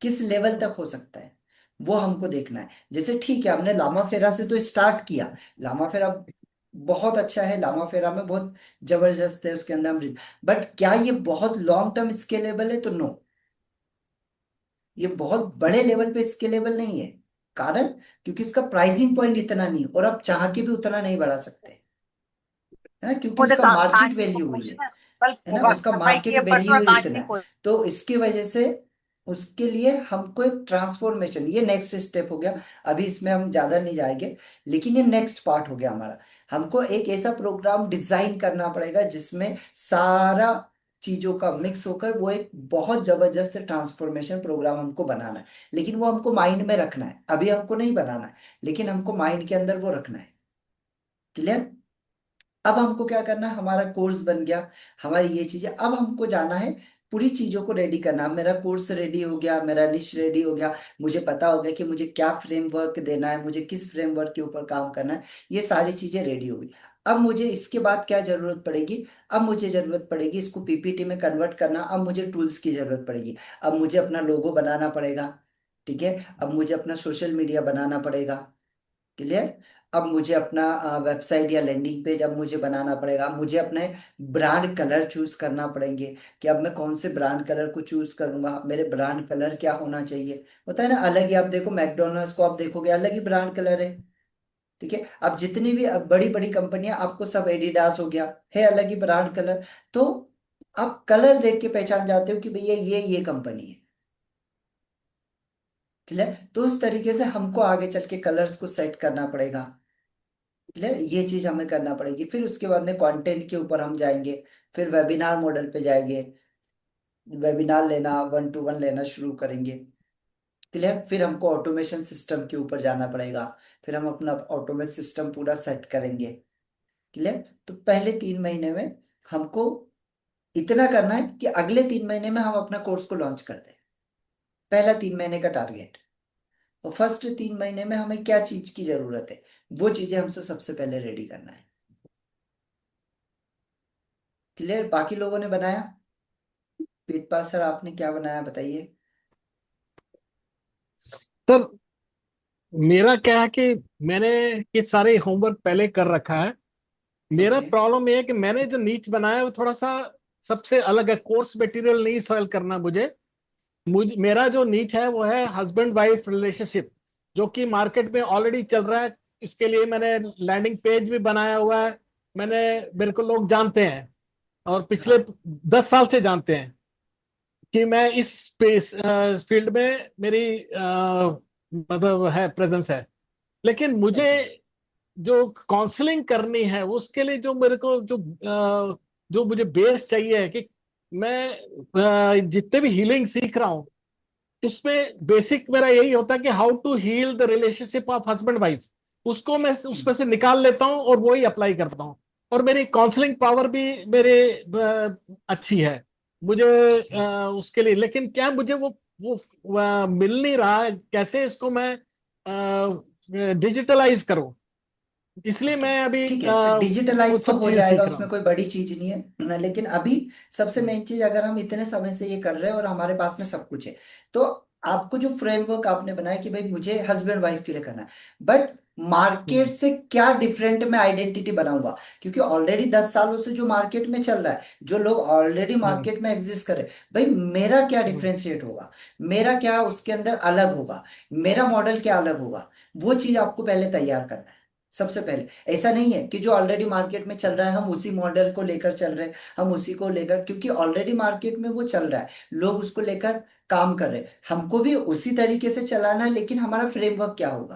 किस लेवल तक हो सकता है, वो हमको देखना है। जैसे ठीक है, हमने लामा फेरा से तो स्टार्ट किया, लामा फेरा बहुत अच्छा है, लामा फेरा में बहुत जबरदस्त है, उसके अंदर हम, बट क्या ये बहुत लॉन्ग टर्म स्केलेबल है? तो नो, ये बहुत बड़े लेवल पे स्केलेबल नहीं है। कारण क्योंकि इसका प्राइसिंग पॉइंट इतना नहीं, और आप चाह के भी उतना नहीं बढ़ा सकते, है ना, क्योंकि उसका मार्केट वैल्यू हुई है ना, उसका मार्केट वैल्यू ही इतना है। तो इसकी वजह से उसके लिए हमको एक ट्रांसफॉर्मेशन, ये नेक्स्ट स्टेप हो गया। अभी इसमें हम ज्यादा नहीं जाएंगे, लेकिन ये नेक्स्ट पार्ट हो गया हमारा। हमको एक ऐसा प्रोग्राम डिजाइन करना पड़ेगा जिसमें सारा चीजों का मिक्स होकर वो एक बहुत जबरदस्त ट्रांसफॉर्मेशन प्रोग्राम हमको बनाना है। लेकिन वो हमको माइंड में रखना है, अभी हमको नहीं बनाना है, लेकिन हमको माइंड के अंदर वो रखना है। क्लियर? अब हमको क्या करना है, हमारा कोर्स बन गया, हमारी ये चीजें, अब हमको जाना है पूरी चीजों को रेडी करना। अब मेरा कोर्स रेडी हो गया, मेरा निश रेडी हो गया, मुझे पता हो गया कि मुझे क्या फ्रेमवर्क देना है, मुझे किस फ्रेमवर्क के ऊपर काम करना है, ये सारी चीजें रेडी हो गई। अब मुझे इसके बाद क्या जरूरत पड़ेगी, अब मुझे जरूरत पड़ेगी इसको पीपीटी में कन्वर्ट करना। अब मुझे टूल्स की जरूरत पड़ेगी, अब मुझे अपना लोगो बनाना पड़ेगा, ठीक है, अब मुझे अपना सोशल मीडिया बनाना पड़ेगा, क्लियर। अब मुझे अपना वेबसाइट या लैंडिंग पेज अब मुझे बनाना पड़ेगा, मुझे अपने ब्रांड कलर चूज करना पड़ेंगे कि अब मैं कौन से ब्रांड कलर को चूज करूंगा, मेरे ब्रांड कलर क्या होना चाहिए। होता है ना अलग ही, आप देखो मैकडोनल्ड्स को आप देखोगे अलग ही ब्रांड कलर है, ठीक है। अब जितनी भी अब बड़ी बड़ी कंपनियां आपको सब एडिडास हो गया है, अलग ही ब्रांड कलर। तो आप कलर देख के पहचान जाते हो कि भैया ये कंपनी है, क्लियर। तो उस तरीके से हमको आगे चल के कलर्स को सेट करना पड़ेगा, क्लियर, ये चीज हमें करना पड़ेगी। फिर उसके बाद में कंटेंट के ऊपर हम जाएंगे, फिर वेबिनार मॉडल पे जाएंगे, वेबिनार लेना, 1-to-1 लेना शुरू करेंगे, क्लियर। फिर हमको ऑटोमेशन सिस्टम के ऊपर जाना पड़ेगा, फिर हम अपना ऑटोमेशन सिस्टम पूरा सेट करेंगे, क्लियर। तो पहले 3 महीने में हमको इतना करना है कि अगले 3 महीने में हम अपना कोर्स को लॉन्च कर दें, पहला 3 महीने का टारगेट। और फर्स्ट 3 महीने में हमें क्या चीज की जरूरत है, वो चीजें हमसे सबसे पहले रेडी करना है, क्लियर। बाकी लोगों ने बनाया, प्रीतपाल सर आपने क्या बनाया बताइए। सर मेरा क्या है कि मैंने ये सारे होमवर्क पहले कर रखा है। मेरा ओके। प्रॉब्लम ये है कि मैंने जो नीच बनाया है वो थोड़ा सा सबसे अलग है। कोर्स मटेरियल नहीं सेल करना मुझे मेरा जो नीच है वो है हस्बैंड वाइफ रिलेशनशिप, जो कि मार्केट में ऑलरेडी चल रहा है। इसके लिए मैंने लैंडिंग पेज भी बनाया हुआ है। मेरे को लोग जानते हैं और पिछले हाँ। 10 साल से जानते हैं कि मैं इस फील्ड में मेरी मतलब है प्रेजेंस है। लेकिन मुझे ओके। जो काउंसलिंग करनी है उसके लिए जो मेरे को जो मुझे बेस चाहिए है कि मैं जितने भी हीलिंग सीख रहा हूँ उसमें बेसिक मेरा यही होता है कि how to heal the relationship of husband wife. उसको मैं उसमें हम्म, से निकाल लेता हूँ और वही अप्लाई करता हूँ। और मेरी काउंसलिंग पावर भी मेरे अच्छी है। मुझे उसके लिए लेकिन क्या मुझे वो मिल नहीं रहा है, कैसे इसको मैं डिजिटलाइज करूं। इसलिए ओके। मैं अभी ठीक है, वो डिजिटलाइज तो सब हो चीजें जाएगा, सीख रहा उसमें हूँ। कोई बड़ी चीज नहीं है, लेकिन अभी सबसे मेन चीज, अगर हम इतने समय से ये कर रहे हैं और हमारे पास में सब कुछ है, तो आपको जो फ्रेमवर्क आपने बनाया कि भाई मुझे हस्बैंड वाइफ के लिए करना है, बट मार्केट हम्म, से क्या डिफरेंट मैं आइडेंटिटी बनाऊंगा, क्योंकि ऑलरेडी 10 सालों से जो मार्केट में चल रहा है, जो लोग ऑलरेडी हम्म, मार्केट में एग्जिस्ट कर रहे हैं, भाई मेरा क्या हम्म, डिफरेंशिएट होगा, मेरा क्या उसके अंदर अलग होगा, मेरा मॉडल क्या अलग होगा, वो चीज आपको पहले तैयार करना है सबसे पहले। ऐसा नहीं है कि जो ऑलरेडी मार्केट में चल रहा है हम उसी मॉडल को लेकर चल रहे हैं, हम उसी को लेकर, क्योंकि ऑलरेडी मार्केट में वो चल रहा है, लोग उसको लेकर काम कर रहे हैं, हमको भी उसी तरीके से चलाना है, लेकिन हमारा फ्रेमवर्क क्या होगा,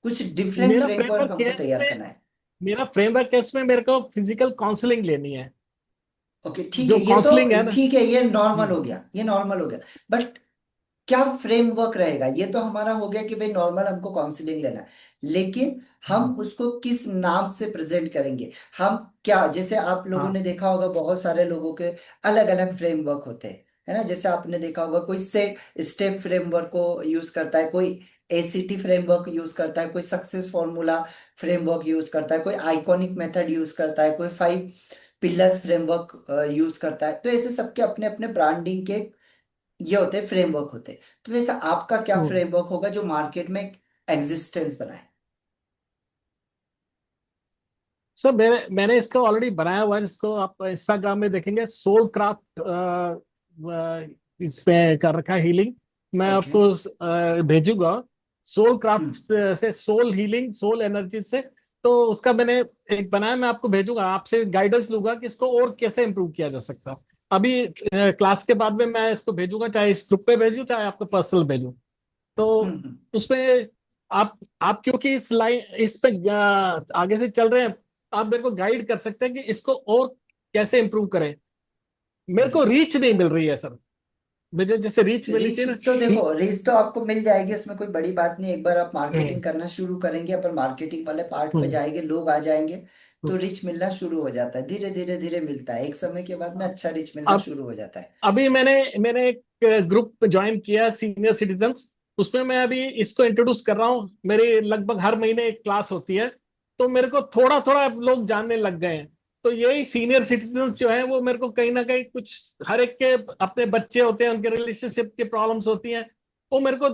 कुछ डिफरेंट मेरा फ्रेमवर्क फ्रेमवर्क क्या हमको है तैयार इसमें? करना है। मेरा फ्रेमवर्क है इसमें मेरे को फिजिकल काउंसलिंग लेनी है। ओके ठीक है, जो ये तो काउंसलिंग है ना। ठीक है, ये नॉर्मल हम्म, हो गया, ये नॉर्मल हो गया, बट क्या फ्रेमवर्क रहेगा, ये तो हमारा हो गया कि भाई नॉर्मल हमको काउंसलिंग लेना है, लेकिन हम्म, हम उसको किस नाम से प्रेजेंट करेंगे, हम क्या, जैसे आप लोगों हाँ, ने देखा होगा बहुत सारे लोगों के अलग अलग फ्रेमवर्क होते हैं, है ना। जैसे आपने देखा होगा कोई सेट स्टेप फ्रेमवर्क को यूज करता है, कोई एसीटी फ्रेमवर्क यूज करता है, कोई सक्सेस फॉर्मूला फ्रेमवर्क यूज करता है, कोई आइकॉनिक मेथड यूज करता है, कोई 5 पिलर्स फ्रेमवर्क यूज करता है। तो ऐसे सबके अपने अपने ब्रांडिंग के ये होते हैं, फ्रेमवर्क होते हैं। तो वैसे आपका क्या हम्म। फ्रेमवर्क होगा जो मार्केट में एग्जिस्टेंस बनाए। सर मैंने इसको ऑलरेडी बनाया हुआ है, जिसको आप इंस्टाग्राम में देखेंगे सोल क्राफ्ट। इस पे कर रखा है हीलिंग। मैं ओके। आपको भेजूंगा। सोल क्राफ्ट हम्म। से सोल हीलिंग, सोल एनर्जी से। तो उसका मैंने एक बनाया, मैं आपको भेजूंगा। आपसे गाइडेंस लूंगा कि इसको और कैसे इंप्रूव किया जा सकता है। अभी क्लास के बाद में मैं इसको भेजूंगा, चाहे इस ग्रुप पे भेजूं चाहे आपको पर्सनल भेजूं। तो हम्म। उसमें आप क्योंकि इस पे आगे से चल रहे हैं, आप मेरे को गाइड कर सकते हैं कि इसको और कैसे इंप्रूव करें। मेरे को यस। रीच नहीं मिल रही है सर। मुझे जैसे रीच मिलनी रीच चाहिए ना। तो देखो, रीच तो आपको मिल जाएगी, उसमें कोई बड़ी बात नहीं, एक बार आप मार्केटिंग हम्म, करना शुरू करेंगे, अपन मार्केटिंग वाले पार्ट पे हम्म, जाएंगे, लोग आ जाएंगे, तो रिच मिलना शुरू हो जाता है, धीरे धीरे धीरे मिलता है, एक समय के बाद में अच्छा रिच मिलना अब शुरू हो जाता है। अभी मैंने एक ग्रुप ज्वाइन किया, सीनियर सिटीजन्स। उसमें मैं अभी इसको इंट्रोड्यूस कर रहा हूँ। मेरी लगभग हर महीने एक क्लास होती है, तो मेरे को थोड़ा थोड़ा लोग जानने लग गए हैं। तो यही सीनियर सिटीजन्स जो है वो मेरे को कहीं ना कहीं कुछ, हर एक के अपने बच्चे होते हैं, उनके रिलेशनशिप की प्रॉब्लम्स होती हैं, वो मेरे को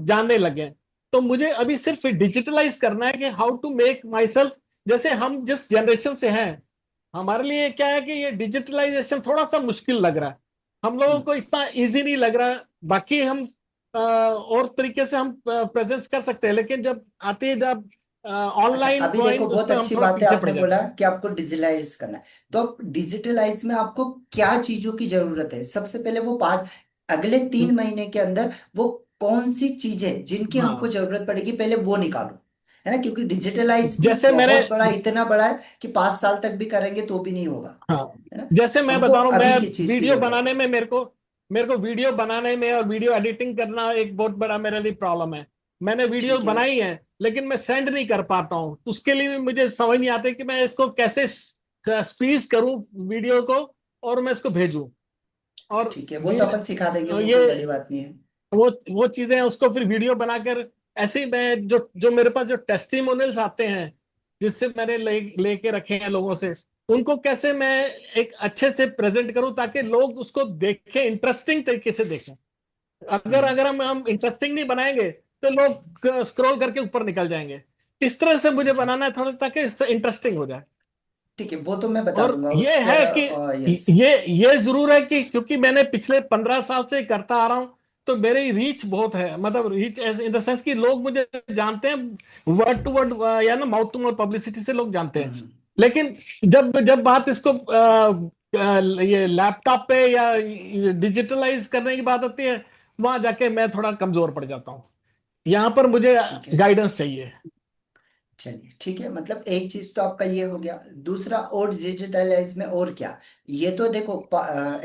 जानने लगे हैं। तो मुझे अभी सिर्फ डिजिटलाइज करना है कि how to make myself, जैसे हम जिस जनरेशन से हैं, हमारे लिए क्या है कि ये डिजिटलाइजेशन थोड़ा सा मुश्किल लग रहा है, हम लोगों हम्म। को इतना इजी नहीं लग रहा। बाकी हम और तरीके से हम प्रेजेंस कर सकते हैं, लेकिन जब आती है, जब अच्छा, ऑनलाइन अभी कॉइन, देखो, बहुत उसमें हम अच्छी थोड़ा बात है, पीछे पड़ आपने बोला जाते हैं। कि आपको डिजिटलाइज करना है। तो अब डिजिटलाइज में आपको क्या चीजों की जरूरत है? सबसे पहले वो पांच, अगले 3 महीने के अंदर वो कौन सी चीजें जिनकी हमको हाँ, जरूरत पड़ेगी, पहले वो निकालो, है ना? क्योंकि डिजिटलाइज भी जैसे मैंने, बहुत बड़ा, इतना बड़ा है कि 5 साल तक भी करेंगे तो भी नहीं होगा, हाँ, है ना? जैसे मैं हमको बता रहा हूँ, अभी मैं किस चीज की वीडियो जरूरत बनाने है? में, मेरे को वीडियो बनाने में और वीडियो एडिटिंग करना एक बहुत बड़ा मेरे लिए प्रॉब्लम है। मैंने वीडियो ठीक है। बनाई है, लेकिन मैं सेंड नहीं कर पाता हूँ। तो उसके लिए भी मुझे समझ नहीं आता कि मैं इसको कैसे स्क्वीज करूँ वीडियो को, और मैं इसको भेजूं। और ठीक है, वो तो अपन सिखा देंगे, वो ये कोई बड़ी बात नहीं है। वो चीजें हैं, उसको फिर वीडियो बनाकर, ऐसे ही मैं जो जो मेरे पास जो टेस्टिमोनियल्स आते हैं, जिससे मैंने लेके रखे हैं लोगों से, उनको कैसे मैं एक अच्छे से प्रेजेंट करूं ताकि लोग उसको देखें, इंटरेस्टिंग तरीके से देखें। अगर हम्म। अगर हम इंटरेस्टिंग नहीं बनाएंगे तो लोग स्क्रॉल करके ऊपर निकल जाएंगे। इस तरह से मुझे ठीक है। बनाना है थोड़ा, ताकि इंटरेस्टिंग हो जाए। ठीक है, वो तो मैं बता और दूंगा ये उसके। है कि यस। ये जरूर है कि क्योंकि मैंने पिछले 15 साल से करता आ रहा हूं, तो मेरी रीच बहुत है। मतलब रीच इन द सेंस कि लोग मुझे जानते हैं, वर्ड टू वर्ड या ना माउथ टू माउथ पब्लिसिटी से लोग जानते हैं। हम्म। लेकिन जब जब बात इसको ये लैपटॉप पे या डिजिटलाइज करने की बात आती है, वहां जाके मैं थोड़ा कमजोर पड़ जाता हूँ। यहाँ पर मुझे ठीक है। गाइडेंस चाहिए। चलिए, ठीक है, मतलब एक चीज तो आपका ये हो गया। दूसरा, और डिजिटलाइज में और क्या? ये तो देखो,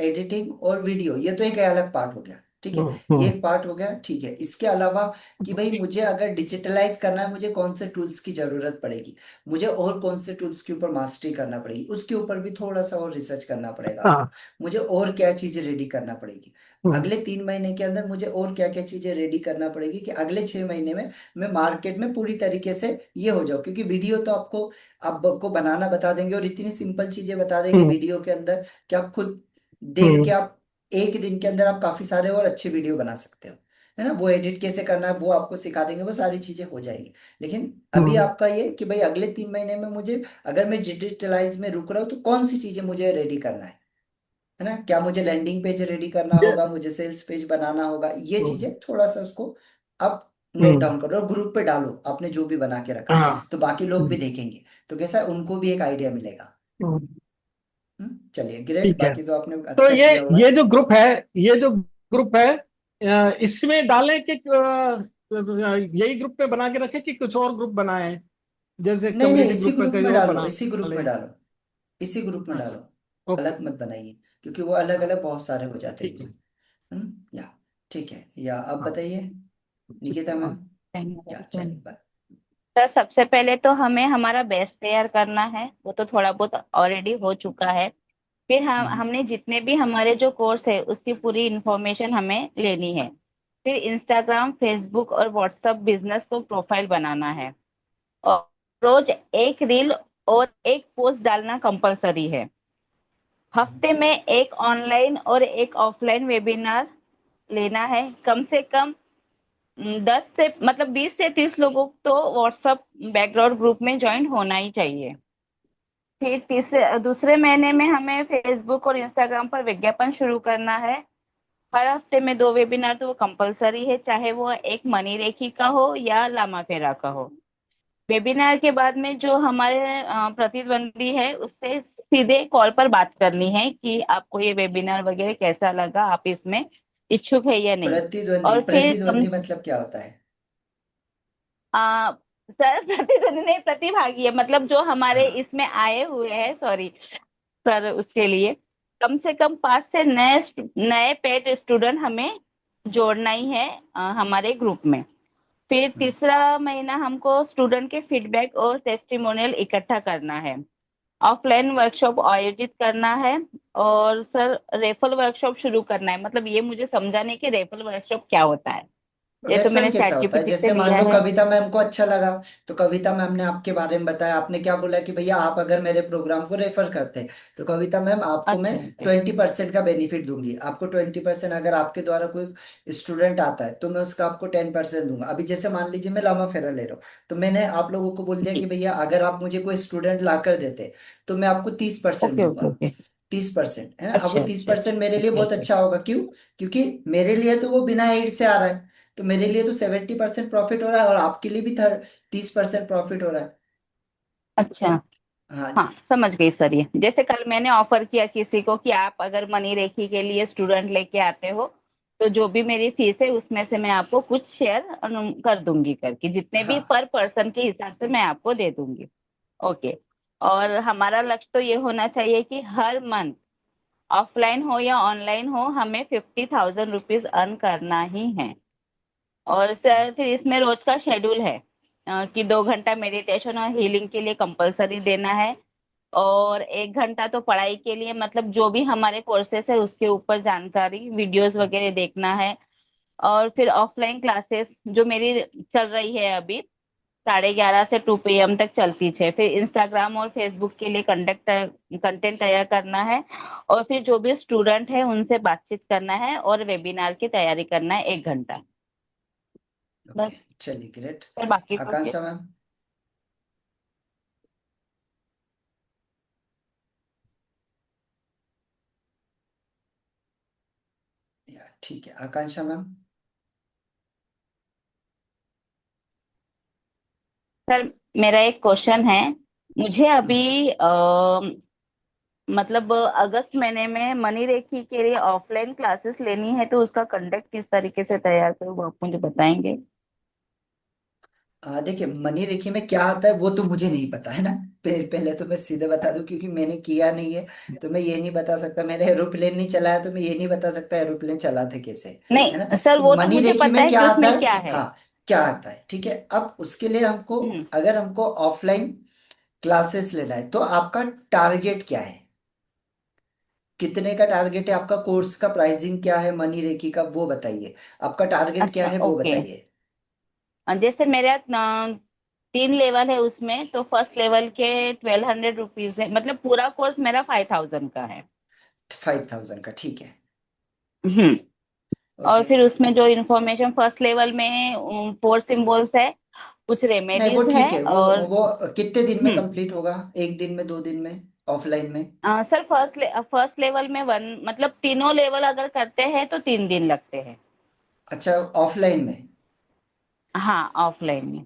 एडिटिंग और वीडियो, ये तो एक अलग पार्ट हो गया, ठीक है। ये हम्म। एक पार्ट हो गया, ठीक है। इसके अलावा कि भाई मुझे अगर डिजिटलाइज करना है, मुझे कौन से टूल्स की जरूरत पड़ेगी, मुझे और कौन से टूल्स के ऊपर मास्टरी करना पड़ेगी, उसके ऊपर भी थोड़ा सा और रिसर्च करना पड़ेगा आपको। हाँ। मुझे और क्या चीजें रेडी करना पड़ेगी, हम्म। अगले 3 महीने के अंदर मुझे और क्या क्या चीजें रेडी करना पड़ेगी, कि अगले 6 महीने में मैं मार्केट में पूरी तरीके से ये हो जाओ। क्योंकि वीडियो तो आपको बनाना बता देंगे, और इतनी सिंपल चीजें बता देंगे हम्म। वीडियो के अंदर कि आप खुद देख के हम्म। आप एक दिन के अंदर आप काफी सारे और अच्छे वीडियो बना सकते हो, है ना? वो एडिट कैसे करना है वो आपको सिखा देंगे, वो सारी चीजें हो जाएगी। लेकिन अभी हम्म। आपका ये कि भाई अगले 3 महीने में मुझे, अगर मैं डिजिटलाइज में रुक रहा हूँ, तो कौन सी चीजें मुझे रेडी करना है ना? क्या मुझे लैंडिंग पेज रेडी करना ये- होगा, मुझे सेल्स पेज बनाना होगा, ये हम्म। चीजें थोड़ा सा उसको आप नोट हम्म। डाउन करो और ग्रुप पे डालो, आपने जो भी बना के रखा है। हाँ। तो बाकी लोग भी हम्म। देखेंगे, तो कैसा है, उनको भी एक आइडिया मिलेगा। हम्म। चलिए, ग्रेट, ठीक है। बाकी तो आपने तो अच्छा किया हुआ ये है। जो ग्रुप है, ये जो ग्रुप है, इसमें डालें कि यही ग्रुप पे बना के रखें कि कुछ और ग्रुप बनाए, जैसे नहीं नहीं, कम्युनिटी इसी ग्रुप पे ग्रुप कहीं में और डालो, बना इसी ग्रुप में लें। डालो, इसी ग्रुप में अच्छा। डालो। ओके। अलग मत बनाइए, क्योंकि वो अलग हाँ। अलग बहुत सारे हो जाते हैं ठीक है। ग्रुप। या, ठीक है, या आप हाँ। बताइए, निकिता मैम। या, धन्यवाद। चलिए, बाय। सर, सबसे पहले तो हमें हमारा बेस्ट तैयार करना है, वो तो थोड़ा बहुत ऑलरेडी हो चुका है। फिर हम्म। हमने जितने भी हमारे जो कोर्स है उसकी पूरी इंफॉर्मेशन हमें लेनी है। फिर इंस्टाग्राम, फेसबुक और व्हाट्सएप बिजनेस को प्रोफाइल बनाना है। और रोज एक रील और एक पोस्ट डालना कंपलसरी है। हफ्ते में एक ऑनलाइन और एक ऑफलाइन वेबिनार लेना है। कम से कम 20 से 30 लोगों को तो व्हाट्सएप बैकग्राउंड ग्रुप में ज्वाइन होना ही चाहिए। फिर तीसरे दूसरे महीने में हमें फेसबुक और इंस्टाग्राम पर विज्ञापन शुरू करना है। हर हफ्ते में 2 वेबिनार तो वो कंपलसरी है, चाहे वो एक मनी रेखी का हो या लामा फेरा का हो। वेबिनार के बाद में जो हमारे प्रतिद्वंदी है उससे सीधे कॉल पर बात करनी है कि आपको ये वेबिनार वगैरह कैसा लगा, आप इसमें इच्छुक है या नहीं। प्रतिद्वंदी, और फिर कम प्रतिद्वंदी मतलब क्या होता है? आ, सर, प्रतिद्वंदी नहीं, प्रतिभागी है, मतलब जो हमारे हाँ। इसमें आए हुए हैं, सॉरी सर। उसके लिए कम से कम 5 से नए पेड स्टूडेंट हमें जोड़ना ही है हमारे ग्रुप में। फिर तीसरा महीना हमको स्टूडेंट के फीडबैक और टेस्टिमोनियल इकट्ठा करना है। ऑफलाइन वर्कशॉप आयोजित करना है। और सर रेफरल वर्कशॉप शुरू करना है। मतलब ये मुझे समझाने की रेफरल वर्कशॉप क्या होता है। ये तो रेफरल मैंने कैसा चैट होता है? जीपीटी से जैसे मान लिया लो है। कविता मैम को अच्छा लगा, तो कविता मैम ने आपके बारे में बताया, आपने क्या बोला कि भैया आप अगर मेरे प्रोग्राम को रेफर करते हैं तो कविता मैम आपको मैं अच्छा ओके 20% का बेनिफिट दूंगी। आपको 20%, अगर आपके द्वारा कोई स्टूडेंट आता है तो मैं उसका आपको 10% दूंगा। अभी जैसे मान लीजिए मैं लामा फेरा ले रहा हूँ, तो मैंने आप लोगों को बोल दिया कि जी भैया अगर आप मुझे कोई स्टूडेंट ला कर देते तो मैं आपको 30% ओके दूंगा। Okay okay. 30% है ना। अब वो अच्छा तीस अच्छा परसेंट मेरे अच्छा लिए ओके बहुत ओके। अच्छा होगा। क्यों? क्योंकि मेरे लिए तो वो बिना एड से आ रहा है, तो मेरे लिए तो 70% प्रॉफिट हो रहा है, और आपके लिए भी 30% प्रॉफिट हो रहा है। अच्छा हाँ। हाँ समझ गई सर। ये जैसे कल मैंने ऑफर किया किसी को कि आप अगर मनी रेखी के लिए स्टूडेंट लेके आते हो तो जो भी मेरी फीस है उसमें से मैं आपको कुछ शेयर कर दूंगी करके, जितने भी हाँ। पर पर्सन के हिसाब से मैं आपको दे दूंगी। ओके। और हमारा लक्ष्य तो ये होना चाहिए कि हर मंथ ऑफलाइन हो या ऑनलाइन हो हमें 50,000 रुपीज अर्न करना ही है। और सर फिर इसमें रोज का शेड्यूल है कि 2 घंटा मेडिटेशन और हीलिंग के लिए कंपलसरी देना है। और 1 घंटा तो पढ़ाई के लिए, मतलब जो भी हमारे कोर्सेस है उसके ऊपर जानकारी वीडियोस वगैरह देखना है। और फिर ऑफलाइन क्लासेस जो मेरी चल रही है अभी 11:30 से 2 PM तक चलती है। फिर इंस्टाग्राम और फेसबुक के लिए कंटेंट तैयार करना है। और फिर जो भी स्टूडेंट है उनसे बातचीत करना है और वेबिनार की तैयारी करना है 1 घंटा। बस। ओके, चलिए ग्रेट। फिर बाकी तो फिर आकांक्षा मैम। या ठीक है, आकांक्षा मैम। सर मेरा एक क्वेश्चन है। मुझे अभी मतलब अगस्त महीने में मनी रेखी के लिए ऑफलाइन क्लासेस लेनी है तो उसका कंडक्ट किस तरीके से तैयार करूँ वो आप मुझे बताएंगे। देखिए, मनी रेखी में क्या आता है वो तो मुझे नहीं पता है ना। पहले तो मैं सीधे बता दूं, क्योंकि मैंने किया नहीं है, तो मैं ये नहीं बता सकता। मैंने एरोप्लेन नहीं चलाया, तो मैं ये नहीं बता सकता एरोप्लेन चलाते कैसे, है ना। नहीं सर तो वो तो मनी मुझे रेखी पता में है क्या कि आता उसमें है? क्या है। हाँ, क्या आता है, ठीक है। अब उसके लिए हमको, हम्म। अगर हमको ऑफलाइन क्लासेस लेना है तो आपका टारगेट क्या है? कितने का टारगेट है आपका? कोर्स का प्राइसिंग क्या है मनी रेखी का, वो बताइए। आपका टारगेट क्या अच्छा है वो ओके। बताइए। जैसे मेरा 3 लेवल है उसमें तो फर्स्ट लेवल के 1,200 रुपीज है, मतलब पूरा कोर्स मेरा 5,000 का है। 5000 का, ठीक है। हम्म। और ओके। फिर उसमें जो इन्फॉर्मेशन फर्स्ट लेवल में है 4 सिंबल्स है, कुछ नहीं, वो रेमेडीज है ठीक है। वो और वो कितने दिन में हम्म। कंप्लीट होगा? एक दिन में, 2 दिन में, ऑफलाइन में? सर फर्स्ट लेवल में मतलब तीनों लेवल अगर करते हैं तो 3 दिन लगते हैं। अच्छा, ऑफलाइन में। हाँ ऑफलाइन में।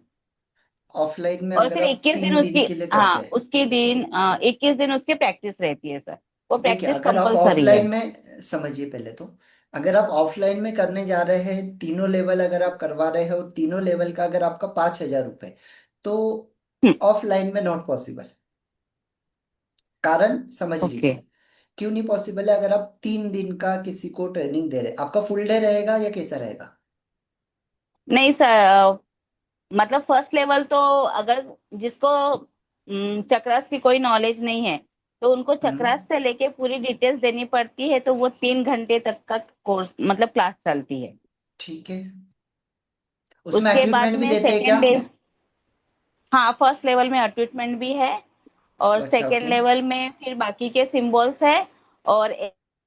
ऑफलाइन में और अगर फिर आप 21 दिन 3 दिन उसकी, के लिए करते हाँ हैं, उसके दिन 21 दिन उसकी प्रैक्टिस रहती है सर। वो देखिए प्रैक्टिस अगर आप कंपलसरी है। ऑफलाइन में, समझिए पहले तो, अगर आप ऑफलाइन में करने जा रहे हैं, तीनों लेवल अगर आप करवा रहे हैं, और तीनों लेवल का अगर आपका 5,000 रुपये, तो हम्म। ऑफलाइन में नॉट पॉसिबल। कारण समझ ओके। लीजिए। क्यों नहीं पॉसिबल है? अगर आप 3 दिन का किसी को ट्रेनिंग दे रहे, आपका फुल डे रहेगा या कैसा रहेगा? नहीं सर मतलब फर्स्ट लेवल तो अगर जिसको चक्रास की कोई नॉलेज नहीं है तो उनको चक्रास हम्म। से लेके पूरी डिटेल्स देनी पड़ती है, तो वो 3 घंटे तक का कोर्स मतलब क्लास चलती है। ठीक है। उसमें उसके बाद इक्विपमेंट भी में देते हैं क्या? सेकेंड डे, हाँ फर्स्ट लेवल में अटूटमेंट भी है। और अच्छा, सेकेंड ओके। लेवल में फिर बाकी के सिंबल्स है। और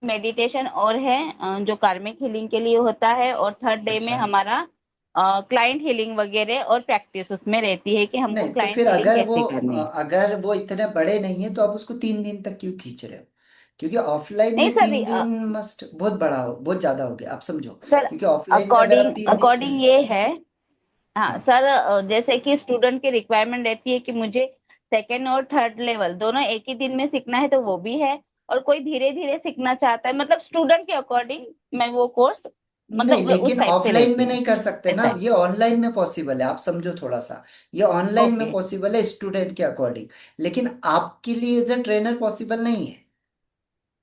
मेडिटेशन और है जो कार्मिक हीलिंग के लिए होता है। और थर्ड डे में अच्छा। हमारा क्लाइंट हीलिंग वगैरह और प्रैक्टिस उसमें रहती है कि हमको नहीं तो क्लाइंट फिर हीलिंग अगर वो कैसे करनी है। अगर वो इतने बड़े नहीं है तो आप उसको 3 दिन तक क्यों खींच रहे हो? क्योंकि ऑफलाइन नहीं में सर 3 दिन मस्ट बहुत बड़ा हो, बहुत ज्यादा हो गया, आप समझो। सर क्योंकि ऑफलाइन में अगर आप अकॉर्डिंग 3 दिन के अकॉर्डिंग लिए, ये है। हाँ हाँ। सर जैसे कि स्टूडेंट की रिक्वायरमेंट रहती है कि मुझे सेकेंड और थर्ड लेवल दोनों एक ही दिन में सीखना है तो वो भी है। और कोई धीरे धीरे सीखना चाहता है, मतलब स्टूडेंट के अकॉर्डिंग मैं वो कोर्स नहीं, मतलब उस लेकिन टाइप से ऑफलाइन में लेती हूँ। नहीं कर सकते ना, ऐसा है। ये ऑनलाइन में पॉसिबल है, आप समझो थोड़ा सा। ये ऑनलाइन में ओके। पॉसिबल है स्टूडेंट के अकॉर्डिंग, लेकिन आपके लिए एज ए ट्रेनर पॉसिबल नहीं है।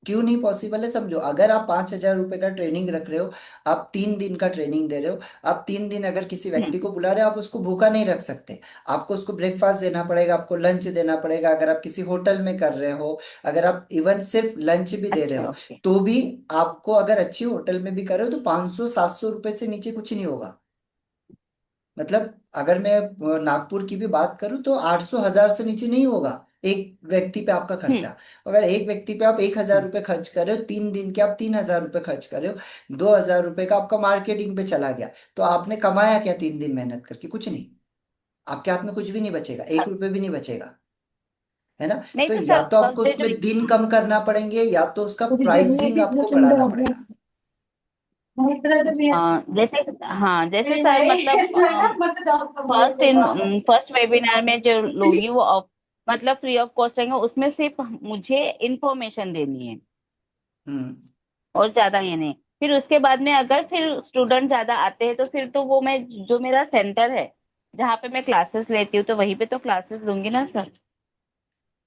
क्यों नहीं पॉसिबल है, समझो। अगर आप 5,000 रुपए का ट्रेनिंग रख रहे हो, आप 3 दिन का ट्रेनिंग दे रहे हो, आप 3 दिन अगर किसी व्यक्ति को बुला रहे हो, आप उसको भूखा नहीं रख सकते। आपको उसको ब्रेकफास्ट देना पड़ेगा, आपको लंच देना पड़ेगा। अगर आप किसी होटल में कर रहे हो, अगर आप इवन सिर्फ लंच भी दे रहे अच्छा, हो, ओके। तो भी आपको, अगर अच्छी होटल में भी कर रहे हो, तो 500-700 रुपए से नीचे कुछ नहीं होगा। मतलब अगर मैं नागपुर की भी बात करूं, तो 800-1000 से नीचे नहीं होगा एक व्यक्ति पे आपका हम्म। खर्चा। अगर एक व्यक्ति पे आप 1,000 हम्म। रुपए खर्च कर रहे हो, 3 दिन के आप 3,000 रुपए खर्च कर रहे हो, 2,000 रुपए का आपका मार्केटिंग पे चला गया, तो आपने कमाया क्या 3 दिन मेहनत करके? कुछ नहीं। आपके हाथ में कुछ भी नहीं बचेगा, 1 रुपए भी नहीं बचेगा, है ना। नहीं तो तो या सर, तो आपको फर्स्ट डे उसमें जो दिन कम करना पड़ेंगे, या तो उसका प्राइसिंग आपको बढ़ाना पड़ेगा। जैसे, हाँ जैसे सर, मतलब फर्स्ट वेबिनार में जो लोग वो मतलब फ्री ऑफ कॉस्ट रहेंगे, उसमें सिर्फ मुझे इंफॉर्मेशन देनी है हम्म। और ज्यादा ये नहीं। फिर उसके बाद में अगर फिर स्टूडेंट ज्यादा आते हैं तो फिर तो वो मैं, जो मेरा सेंटर है जहाँ पे मैं क्लासेस लेती हूँ, तो वहीं पे तो क्लासेस लूंगी ना सर।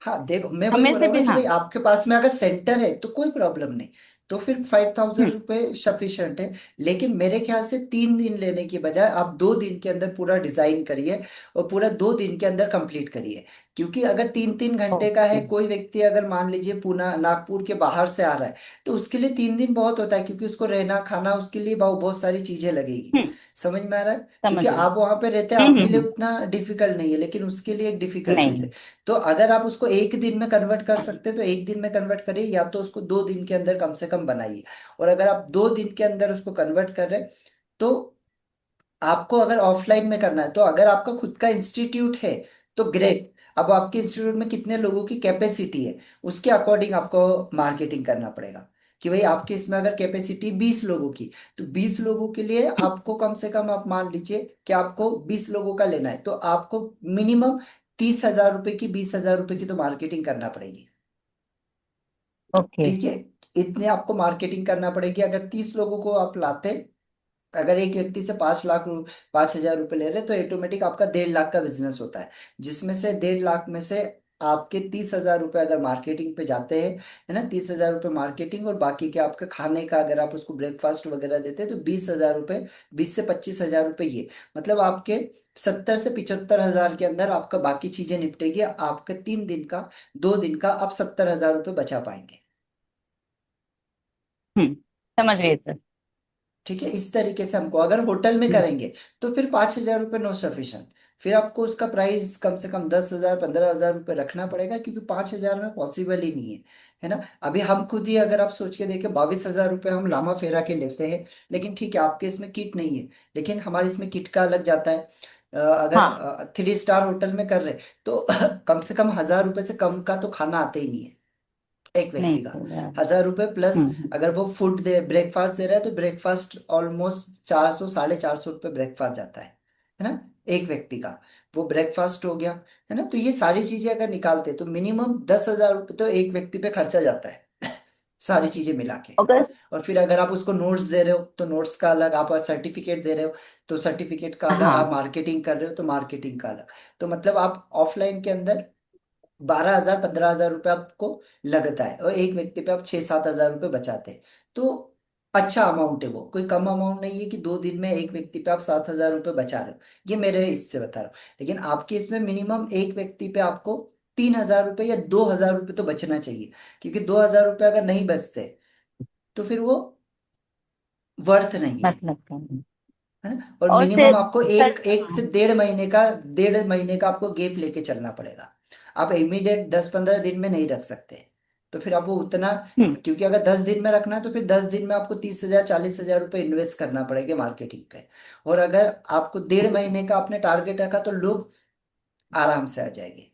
हाँ देखो, मैं वही हमें बोल रहा से हूँ भी, ना कि हाँ। भाई आपके पास में अगर सेंटर है तो कोई प्रॉब्लम नहीं, तो फिर 5,000 हम्म। रुपये सफिशियंट है। लेकिन मेरे ख्याल से 3 दिन लेने की बजाय आप 2 दिन के अंदर पूरा डिजाइन करिए, और पूरा 2 दिन के अंदर कंप्लीट करिए। क्योंकि अगर 3-3 घंटे का है, ओके। कोई व्यक्ति अगर मान लीजिए पूना नागपुर के बाहर से आ रहा है, तो उसके लिए 3 दिन बहुत होता है, क्योंकि उसको रहना खाना, उसके लिए बहुत बहुत सारी चीजें लगेगी। हम्म। समझ में आ रहा है? क्योंकि समझ गई। आप वहां पे रहते हैं, आपके लिए हम्म। उतना डिफिकल्ट नहीं है, लेकिन उसके लिए एक डिफिकल्टीज नहीं। है। तो अगर आप उसको 1 दिन में कन्वर्ट कर सकते हैं, तो 1 दिन में कन्वर्ट करिए, या तो उसको 2 दिन के अंदर कम से कम बनाइए। और अगर आप 2 दिन के अंदर उसको कन्वर्ट कर रहे हैं, तो आपको अगर ऑफलाइन में करना है, तो अगर आपका खुद का इंस्टीट्यूट है तो ग्रेट। अब आपके इंस्टीट्यूट में कितने लोगों की कैपेसिटी है, उसके अकॉर्डिंग आपको मार्केटिंग करना पड़ेगा। कि भाई आपके इसमें अगर कैपेसिटी 20 लोगों की, तो 20 लोगों के लिए आपको कम से कम, आप मान लीजिए कि आपको 20 लोगों का लेना है, तो आपको मिनिमम 30,000 रुपए की, 20,000 रुपए की तो मार्केटिंग करना पड़ेगी। ओके। ठीक है, इतने आपको मार्केटिंग करना पड़ेगी। अगर 30 लोगों को आप लाते, अगर एक व्यक्ति से 5,00,000 रुपए ले रहे, तो ऑटोमेटिक आपका 1.5 लाख का बिजनेस होता है। जिसमें से 1.5 लाख में से आपके 30,000 रुपए अगर मार्केटिंग पे जाते हैं, है ना, 30,000 रुपए मार्केटिंग, और बाकी के आपका खाने का, अगर आप उसको ब्रेकफास्ट वगैरह देते हैं, तो 20,000 रुपए, 20 से 25,000 रुपए ये, मतलब आपके 70 से 75 हजार के अंदर आपका बाकी चीजें निपटेगी। आपके 3 दिन का, 2 दिन का, आप 70,000 रुपए बचा पाएंगे। समझ गए सर। ठीक है, इस तरीके से हमको, अगर होटल में करेंगे, तो फिर 5,000 रुपये नो सफिशिएंट। फिर आपको उसका प्राइस कम से कम 10,000, 15,000 रुपये रखना पड़ेगा, क्योंकि 5,000 में पॉसिबल ही नहीं है। है ना। अभी हम खुद ही अगर आप सोच के देखें, 22,000 रुपये हम लामा फेरा के लेते हैं। लेकिन ठीक है, आपके इसमें किट नहीं है, लेकिन हमारे इसमें किट का अलग जाता है। हाँ। अगर 3 स्टार होटल में कर रहे हैं, तो कम से कम 1,000 रुपये से कम का तो खाना आते ही नहीं है एक नहीं व्यक्ति का। सर। 1,000 रुपये प्लस, हम्म। अगर वो फूड दे, ब्रेकफास्ट दे रहा है, तो ब्रेकफास्ट ऑलमोस्ट 400-450 रुपये ब्रेकफास्ट जाता है ना, एक व्यक्ति का। वो ब्रेकफास्ट हो गया, है ना। तो ये सारी चीजें अगर निकालते हैं, तो मिनिमम 10,000 रुपये तो एक व्यक्ति पे खर्चा जाता है सारी चीजें मिला के। अगर, और फिर अगर आप उसको नोट्स दे रहे हो, तो नोट्स का अलग, आप सर्टिफिकेट दे रहे हो तो सर्टिफिकेट का अलग, आप हाँ। मार्केटिंग कर रहे हो तो मार्केटिंग का अलग। तो मतलब आप ऑफलाइन के अंदर 12,000, 15,000 रुपये आपको लगता है, और एक व्यक्ति पे आप 6-7 हजार रुपये बचाते हैं। तो अच्छा अमाउंट है, वो कोई कम अमाउंट नहीं है कि 2 दिन में एक व्यक्ति पे आप 7,000 रुपये बचा रहे हो। ये मेरे इससे बता रहा हूँ। लेकिन आपके इसमें मिनिमम एक व्यक्ति पे आपको 3,000 रुपये या 2,000 रुपये तो बचना चाहिए। क्योंकि 2,000 रुपये अगर नहीं बचते, तो फिर वो वर्थ नहीं है। मतलब करना। है ना। और और मिनिमम फिर आपको सर, एक एक से 1.5 महीने का आपको गैप लेके चलना पड़ेगा। आप इमीडिएट 10-15 दिन में नहीं रख सकते। तो फिर आपको उतना, हम्म, क्योंकि अगर 10 दिन में रखना है, तो फिर 10 दिन में आपको 30,000, 40,000 रुपये इन्वेस्ट करना पड़ेगा मार्केटिंग पे। और अगर आपको 1.5 महीने का आपने टारगेट रखा, तो लोग आराम से आ जाएंगे।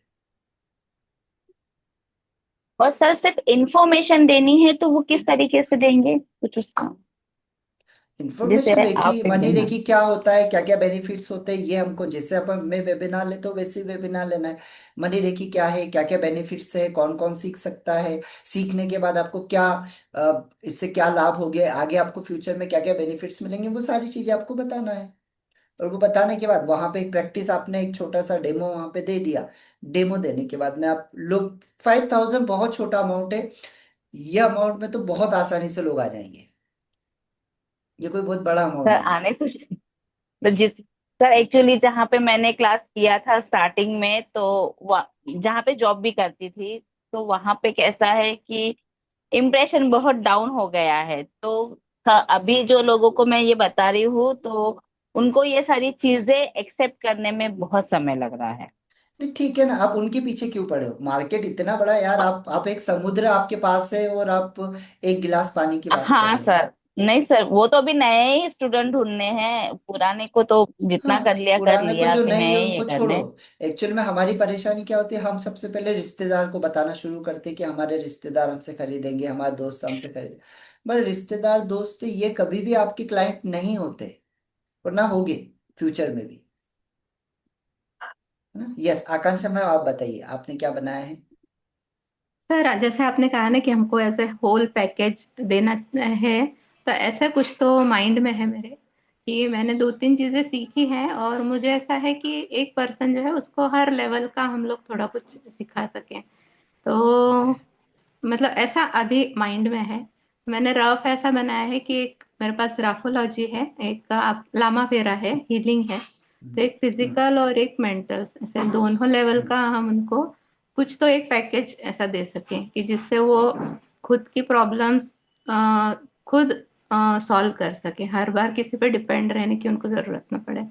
और सर सिर्फ इंफॉर्मेशन देनी है तो वो किस तरीके से देंगे, कुछ उसका, जैसे इन्फॉर्मेशन देखिए, आप एक मनी देना। देखिए क्या होता है, क्या क्या बेनिफिट्स होते हैं, ये हमको, जैसे अपन मैं वेबिनार ले तो वैसे वेबिनार लेना है। मनी देखिए क्या है, क्या क्या बेनिफिट्स है, कौन कौन सीख सकता है, सीखने के बाद आपको क्या, इससे क्या लाभ हो गया, आगे आपको फ्यूचर में क्या क्या बेनिफिट्स मिलेंगे, वो सारी चीजें आपको बताना है। और वो बताने के बाद वहां पे एक प्रैक्टिस, आपने एक छोटा सा डेमो वहां पे दे दिया। डेमो देने के बाद में आप लोग, 5,000 बहुत छोटा अमाउंट है। ये अमाउंट में तो बहुत आसानी से लोग आ जाएंगे, ये कोई बहुत बड़ा अमाउंट सर नहीं है। आने कुछ तो जिस सर एक्चुअली जहाँ पे मैंने क्लास किया था स्टार्टिंग में, तो जहाँ पे जॉब भी करती थी, तो वहां पे कैसा है कि इम्प्रेशन बहुत डाउन हो गया है। तो अभी जो लोगों को मैं ये बता रही हूँ, तो उनको ये सारी चीजें एक्सेप्ट करने में बहुत समय लग रहा है। नहीं ठीक है ना, आप उनके पीछे क्यों पड़े हो, मार्केट इतना बड़ा है यार, आप एक समुद्र आपके पास है और आप एक गिलास पानी की बात कर हाँ रहे हो। सर। नहीं सर, वो तो अभी नए ही स्टूडेंट ढूंढने हैं, पुराने को तो जितना हाँ, कर पुराने को लिया, जो अभी नहीं है नए ये उनको छोड़ो। करने। एक्चुअल में हमारी परेशानी क्या होती है, हम सबसे पहले रिश्तेदार को बताना शुरू करते हैं कि हमारे रिश्तेदार हमसे खरीदेंगे, हमारे दोस्त हमसे खरीदेंगे। पर रिश्तेदार दोस्त ये कभी भी आपके क्लाइंट नहीं होते, और ना होगे फ्यूचर में भी, है ना। यस आकांक्षा मैम, आप बताइए आपने क्या बनाया है। सर जैसे आपने कहा ना कि हमको ऐसे होल पैकेज देना है, तो ऐसा कुछ तो माइंड में है मेरे, कि मैंने दो तीन चीजें सीखी हैं और मुझे ऐसा है कि एक पर्सन जो है उसको हर लेवल का हम लोग थोड़ा कुछ सिखा सकें। ओके। तो मतलब ऐसा अभी माइंड में है। मैंने रफ ऐसा बनाया है कि एक मेरे पास ग्राफोलॉजी है, एक आप लामा फेरा है, हीलिंग है, तो एक हम्म फिजिकल और एक मेंटल, ऐसे दोनों लेवल हम्म का हम उनको कुछ तो एक पैकेज ऐसा दे सकें कि जिससे वो खुद की प्रॉब्लम्स खुद सॉल्व कर सके, हर बार किसी पे डिपेंड रहने की उनको जरूरत ना पड़े।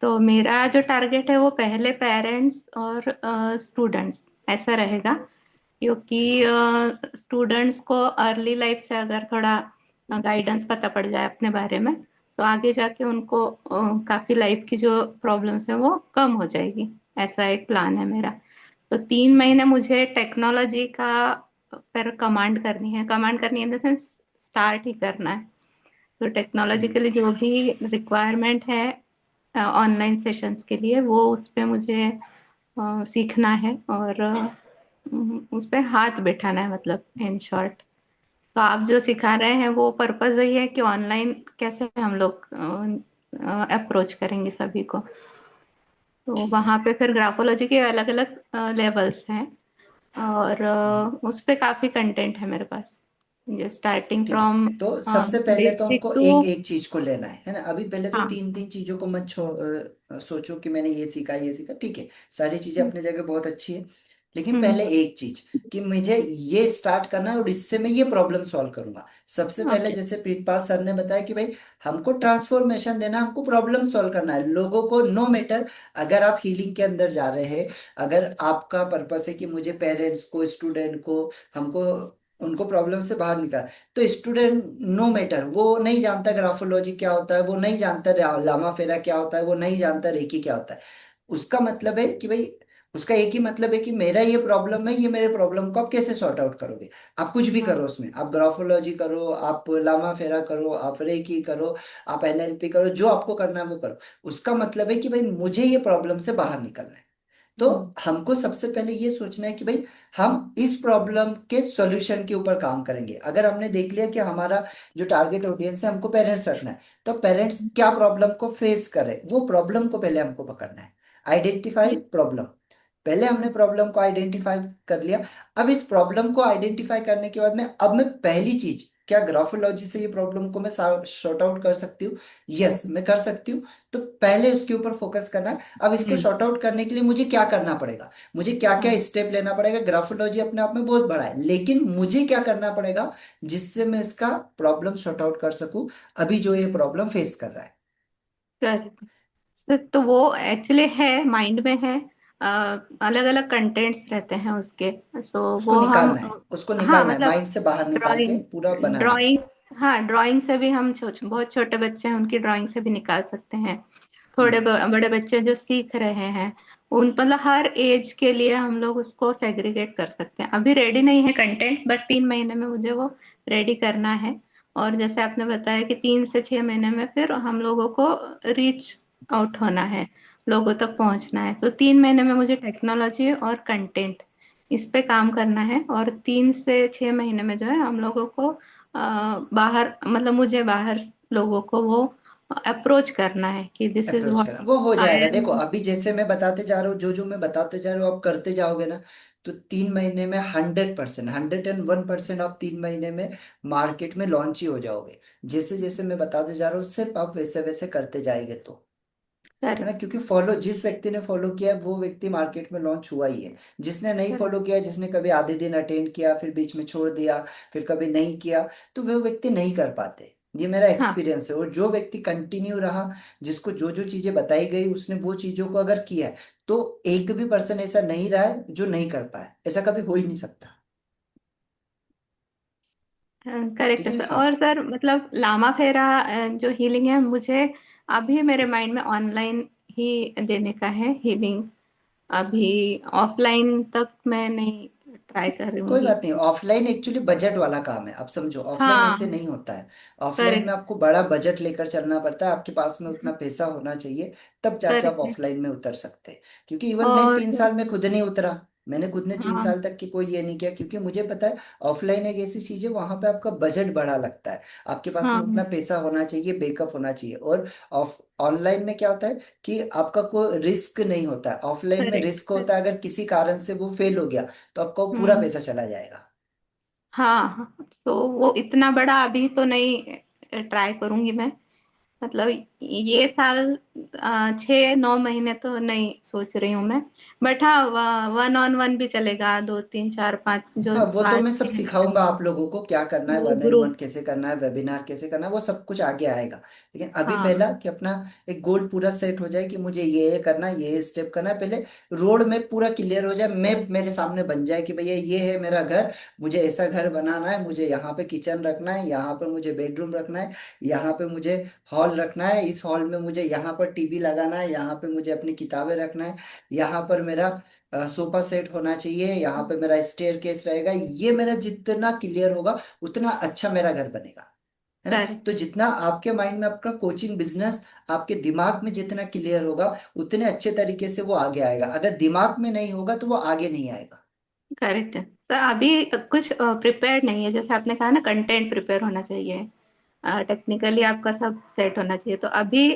तो मेरा ठीक जो है। टारगेट है वो पहले पेरेंट्स और स्टूडेंट्स ऐसा रहेगा, क्योंकि ठीक है। स्टूडेंट्स को अर्ली लाइफ से अगर थोड़ा गाइडेंस पता पड़ जाए अपने बारे में, तो आगे जाके उनको काफी लाइफ की जो प्रॉब्लम्स है वो कम हो जाएगी। ऐसा एक प्लान है मेरा। तो तीन ठीक है। महीने मुझे टेक्नोलॉजी का पर कमांड करनी है इन द सेंस स्टार्ट ही करना है। तो टेक्नोलॉजी हम्म के लिए जो भी रिक्वायरमेंट है ऑनलाइन सेशंस के लिए, वो उस पे मुझे सीखना है और उस पे हाथ बैठाना है, मतलब इन शॉर्ट। तो आप जो सिखा रहे हैं वो पर्पस वही है कि ऑनलाइन कैसे हम लोग अप्रोच करेंगे सभी को। तो ठीक है। वहाँ पे फिर ग्राफोलॉजी के अलग अलग लेवल्स हैं, और उस पे काफी कंटेंट है मेरे पास, स्टार्टिंग ठीक है। फ्रॉम तो सबसे पहले तो बेसिक हमको टू। एक एक चीज को लेना है ना। अभी पहले तो हाँ। तीन तीन चीजों को मत सोचो कि मैंने ये सीखा ये सीखा, ठीक है, सारी चीजें अपनी जगह बहुत अच्छी है। लेकिन हम्म। पहले एक चीज कि मुझे ये स्टार्ट करना है और इससे मैं ये प्रॉब्लम सॉल्व करूंगा। सबसे पहले ओके। जैसे प्रीतपाल सर ने बताया कि भाई हमको ट्रांसफॉर्मेशन देना, हमको प्रॉब्लम सॉल्व करना है लोगों को, नो मैटर। अगर आप हीलिंग के अंदर जा रहे हैं, अगर आपका पर्पस है कि मुझे पेरेंट्स को, स्टूडेंट को, हमको उनको प्रॉब्लम से बाहर निकाल, तो स्टूडेंट नो मैटर, वो नहीं जानता ग्राफोलॉजी क्या होता है, वो नहीं जानता लामा फेरा क्या होता है, वो नहीं जानता रेकी क्या होता है। उसका मतलब है कि भाई, उसका एक ही मतलब है कि मेरा ये प्रॉब्लम है, ये मेरे प्रॉब्लम को आप कैसे सॉर्ट आउट करोगे। आप कुछ भी हाँ। करो उसमें, आप ग्राफोलॉजी करो, आप लामा फेरा करो, आप रेकी करो, आप एनएलपी करो, जो आपको करना है वो करो। उसका मतलब है कि भाई मुझे ये प्रॉब्लम से बाहर निकलना है। तो हम्म। हमको सबसे पहले ये सोचना है कि भाई हम इस प्रॉब्लम के सॉल्यूशन के ऊपर काम करेंगे। अगर हमने देख लिया कि हमारा जो टारगेट ऑडियंस है हमको पेरेंट्स रखना है, तो पेरेंट्स क्या प्रॉब्लम को फेस कर रहे हैं, वो प्रॉब्लम को पहले हमको पकड़ना है। Identify Yes. प्रॉब्लम, पहले हमने प्रॉब्लम को आइडेंटिफाई कर लिया। अब इस प्रॉब्लम को आइडेंटिफाई करने के बाद में अब मैं पहली चीज, क्या ग्राफोलॉजी से ये प्रॉब्लम को मैं सॉर्ट आउट कर सकती हूँ, यस मैं कर सकती हूँ। तो पहले उसके ऊपर फोकस करना है। अब इसको हम्म। सॉर्ट आउट करने के लिए मुझे क्या करना पड़ेगा, मुझे क्या क्या हाँ। स्टेप लेना पड़ेगा। ग्राफोलॉजी अपने आप में बहुत बड़ा है, लेकिन मुझे क्या करना पड़ेगा जिससे मैं इसका प्रॉब्लम सॉर्ट आउट कर सकूं, अभी जो ये प्रॉब्लम फेस कर रहा है। करेक्ट सर, तो वो एक्चुअली है माइंड में है, अलग अलग कंटेंट्स रहते हैं उसके। सो उसको वो हम निकालना है, उसको हाँ निकालना है, मतलब माइंड से बाहर निकाल के ड्राइंग पूरा बनाना है। ड्राइंग हाँ, ड्राइंग से भी हम बहुत छोटे बच्चे हैं उनकी ड्राइंग से भी निकाल सकते हैं। थोड़े हम्म बड़े बच्चे जो सीख रहे हैं, उन मतलब हर एज के लिए हम लोग उसको सेग्रीगेट कर सकते हैं। अभी रेडी नहीं है कंटेंट, बट 3 महीने में मुझे वो रेडी करना है। और जैसे आपने बताया कि 3 से 6 महीने में फिर हम लोगों को रीच आउट होना है, लोगों तक पहुंचना है। तो 3 महीने में मुझे टेक्नोलॉजी और कंटेंट इस पे काम करना है, और 3 से 6 महीने में जो है हम लोगों को बाहर, मतलब मुझे बाहर लोगों को वो अप्रोच करना है कि दिस इज अप्रोच व्हाट करना वो हो आई जाएगा। देखो एम। अभी जैसे मैं बताते जा रहा हूँ, जो जो मैं बताते जा रहा हूँ आप करते जाओगे ना, तो 3 महीने में 100%, 101% आप 3 महीने में मार्केट में लॉन्च ही हो जाओगे। जैसे जैसे मैं बताते जा रहा हूँ सिर्फ आप वैसे वैसे करते जाएंगे तो, है ना, करेक्ट। क्योंकि फॉलो जिस व्यक्ति ने फॉलो किया है, वो व्यक्ति मार्केट में लॉन्च हुआ ही है। जिसने नहीं करेक्ट। फॉलो किया, जिसने कभी आधे दिन अटेंड किया फिर बीच में छोड़ दिया, फिर कभी नहीं किया, तो वो व्यक्ति नहीं कर पाते। ये मेरा हाँ। एक्सपीरियंस है। और जो व्यक्ति कंटिन्यू रहा, जिसको जो जो चीजें बताई गई उसने वो चीजों को अगर किया है, तो एक भी पर्सन ऐसा नहीं रहा है जो नहीं कर पाया। ऐसा कभी हो ही नहीं सकता। करेक्ट ठीक है है, सर। हाँ। और सर मतलब लामा फेरा जो हीलिंग है, मुझे अभी मेरे माइंड में ऑनलाइन ही देने का है हीलिंग। अभी ऑफलाइन तक मैं नहीं ट्राई तो कोई करूंगी। बात नहीं, ऑफलाइन एक्चुअली बजट वाला काम है, आप समझो, ऑफलाइन ऐसे हाँ। नहीं होता है। ऑफलाइन में करेक्ट। आपको बड़ा बजट लेकर चलना पड़ता है, आपके पास में उतना पैसा होना चाहिए, तब जाके आप करेक्ट है। ऑफलाइन में उतर सकते हैं। क्योंकि इवन मैं और 3 साल में खुद नहीं उतरा। मैंने खुद ने तीन हाँ। साल तक की कोई ये नहीं किया, क्योंकि मुझे पता है ऑफलाइन एक ऐसी चीज है, वहां पे आपका बजट बड़ा लगता है, आपके पास में हाँ। उतना पैसा होना चाहिए, बैकअप होना चाहिए। और ऑफ ऑनलाइन में क्या होता है कि आपका कोई रिस्क नहीं होता है। ऑफलाइन में करेक्ट। रिस्क होता है, अगर किसी कारण से वो फेल हो गया तो आपका वो पूरा हम्म। पैसा चला जाएगा। हाँ हाँ, तो वो इतना बड़ा अभी तो नहीं ट्राई करूंगी मैं। मतलब ये साल 6-9 महीने तो नहीं सोच रही हूँ मैं। बट हाँ, 1-on-1 भी चलेगा, 2-3-4-5 जो हाँ, वो तो मैं आज सब के हैं सिखाऊंगा आप लोगों को, क्या करना है, वो 1 on 1 ग्रुप। कैसे करना है, वेबिनार कैसे करना है, वो सब कुछ आगे आएगा। लेकिन अभी हाँ। पहला कि अपना एक गोल पूरा सेट हो जाए कि मुझे ये करना है, ये स्टेप करना है, पहले रोड में पूरा क्लियर हो जाए, मैप मेरे सामने बन जाए कि भैया ये है मेरा घर, मुझे ऐसा घर बनाना है, मुझे यहाँ पे किचन रखना है, यहाँ पे मुझे बेडरूम रखना है, यहाँ पे मुझे हॉल रखना है, इस हॉल में मुझे यहाँ पर टीवी लगाना है, यहाँ पे मुझे अपनी किताबें रखना है, यहाँ पर मेरा सोफा सेट होना चाहिए, यहाँ पे मेरा स्टेयर केस रहेगा। ये मेरा जितना क्लियर होगा उतना अच्छा मेरा घर बनेगा, है ना। करेक्ट। तो जितना आपके माइंड में आपका कोचिंग बिजनेस, आपके दिमाग में जितना क्लियर होगा, उतने अच्छे तरीके से वो आगे आएगा। अगर दिमाग में नहीं होगा तो वो आगे नहीं आएगा। करेक्ट है सर। अभी कुछ प्रिपेयर नहीं है, जैसे आपने कहा ना, कंटेंट प्रिपेयर होना चाहिए, टेक्निकली आपका सब सेट होना चाहिए। तो अभी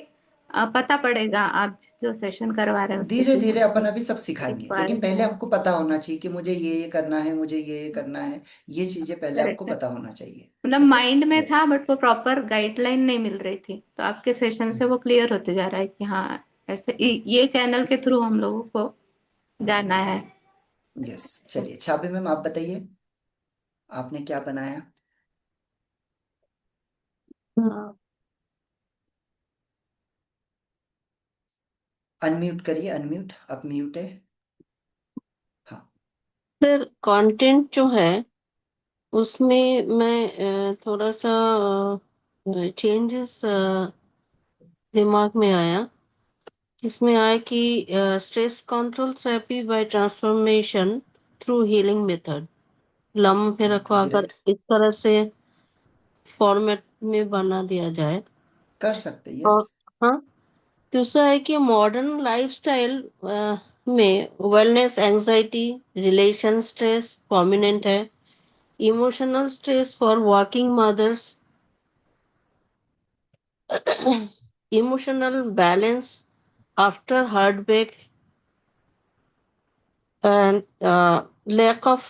पता पड़ेगा, आप जो सेशन करवा रहे हैं उससे धीरे कि धीरे अपन मुझे अभी सब किस सिखाएंगे, बारे लेकिन में पहले है। हमको पता होना चाहिए कि मुझे ये करना है, मुझे ये करना है। ये चीजें पहले आपको करेक्ट है। पता होना चाहिए। मतलब ओके। माइंड में यस। था, बट वो प्रॉपर गाइडलाइन नहीं मिल रही थी, तो आपके सेशन से वो क्लियर होते जा रहा है कि हाँ, ऐसे ये चैनल के थ्रू हम लोगों को जाना है। यस, चलिए छाबी मैम आप बताइए, आपने क्या बनाया। हाँ अनम्यूट करिए, अनम्यूट, आप म्यूट है। हाँ। सर, कंटेंट जो है उसमें मैं थोड़ा सा चेंजेस दिमाग में आया। इसमें आया कि stress control therapy by transformation through healing method. लम्ब फिर को ओके, अगर ग्रेट। इस तरह से फॉर्मेट में बना दिया जाए। कर सकते, यस। और हाँ, दूसरा है कि मॉडर्न लाइफस्टाइल में wellness anxiety relation stress prominent है। Emotional stress for working mothers, emotional balance after heartbreak, and lack of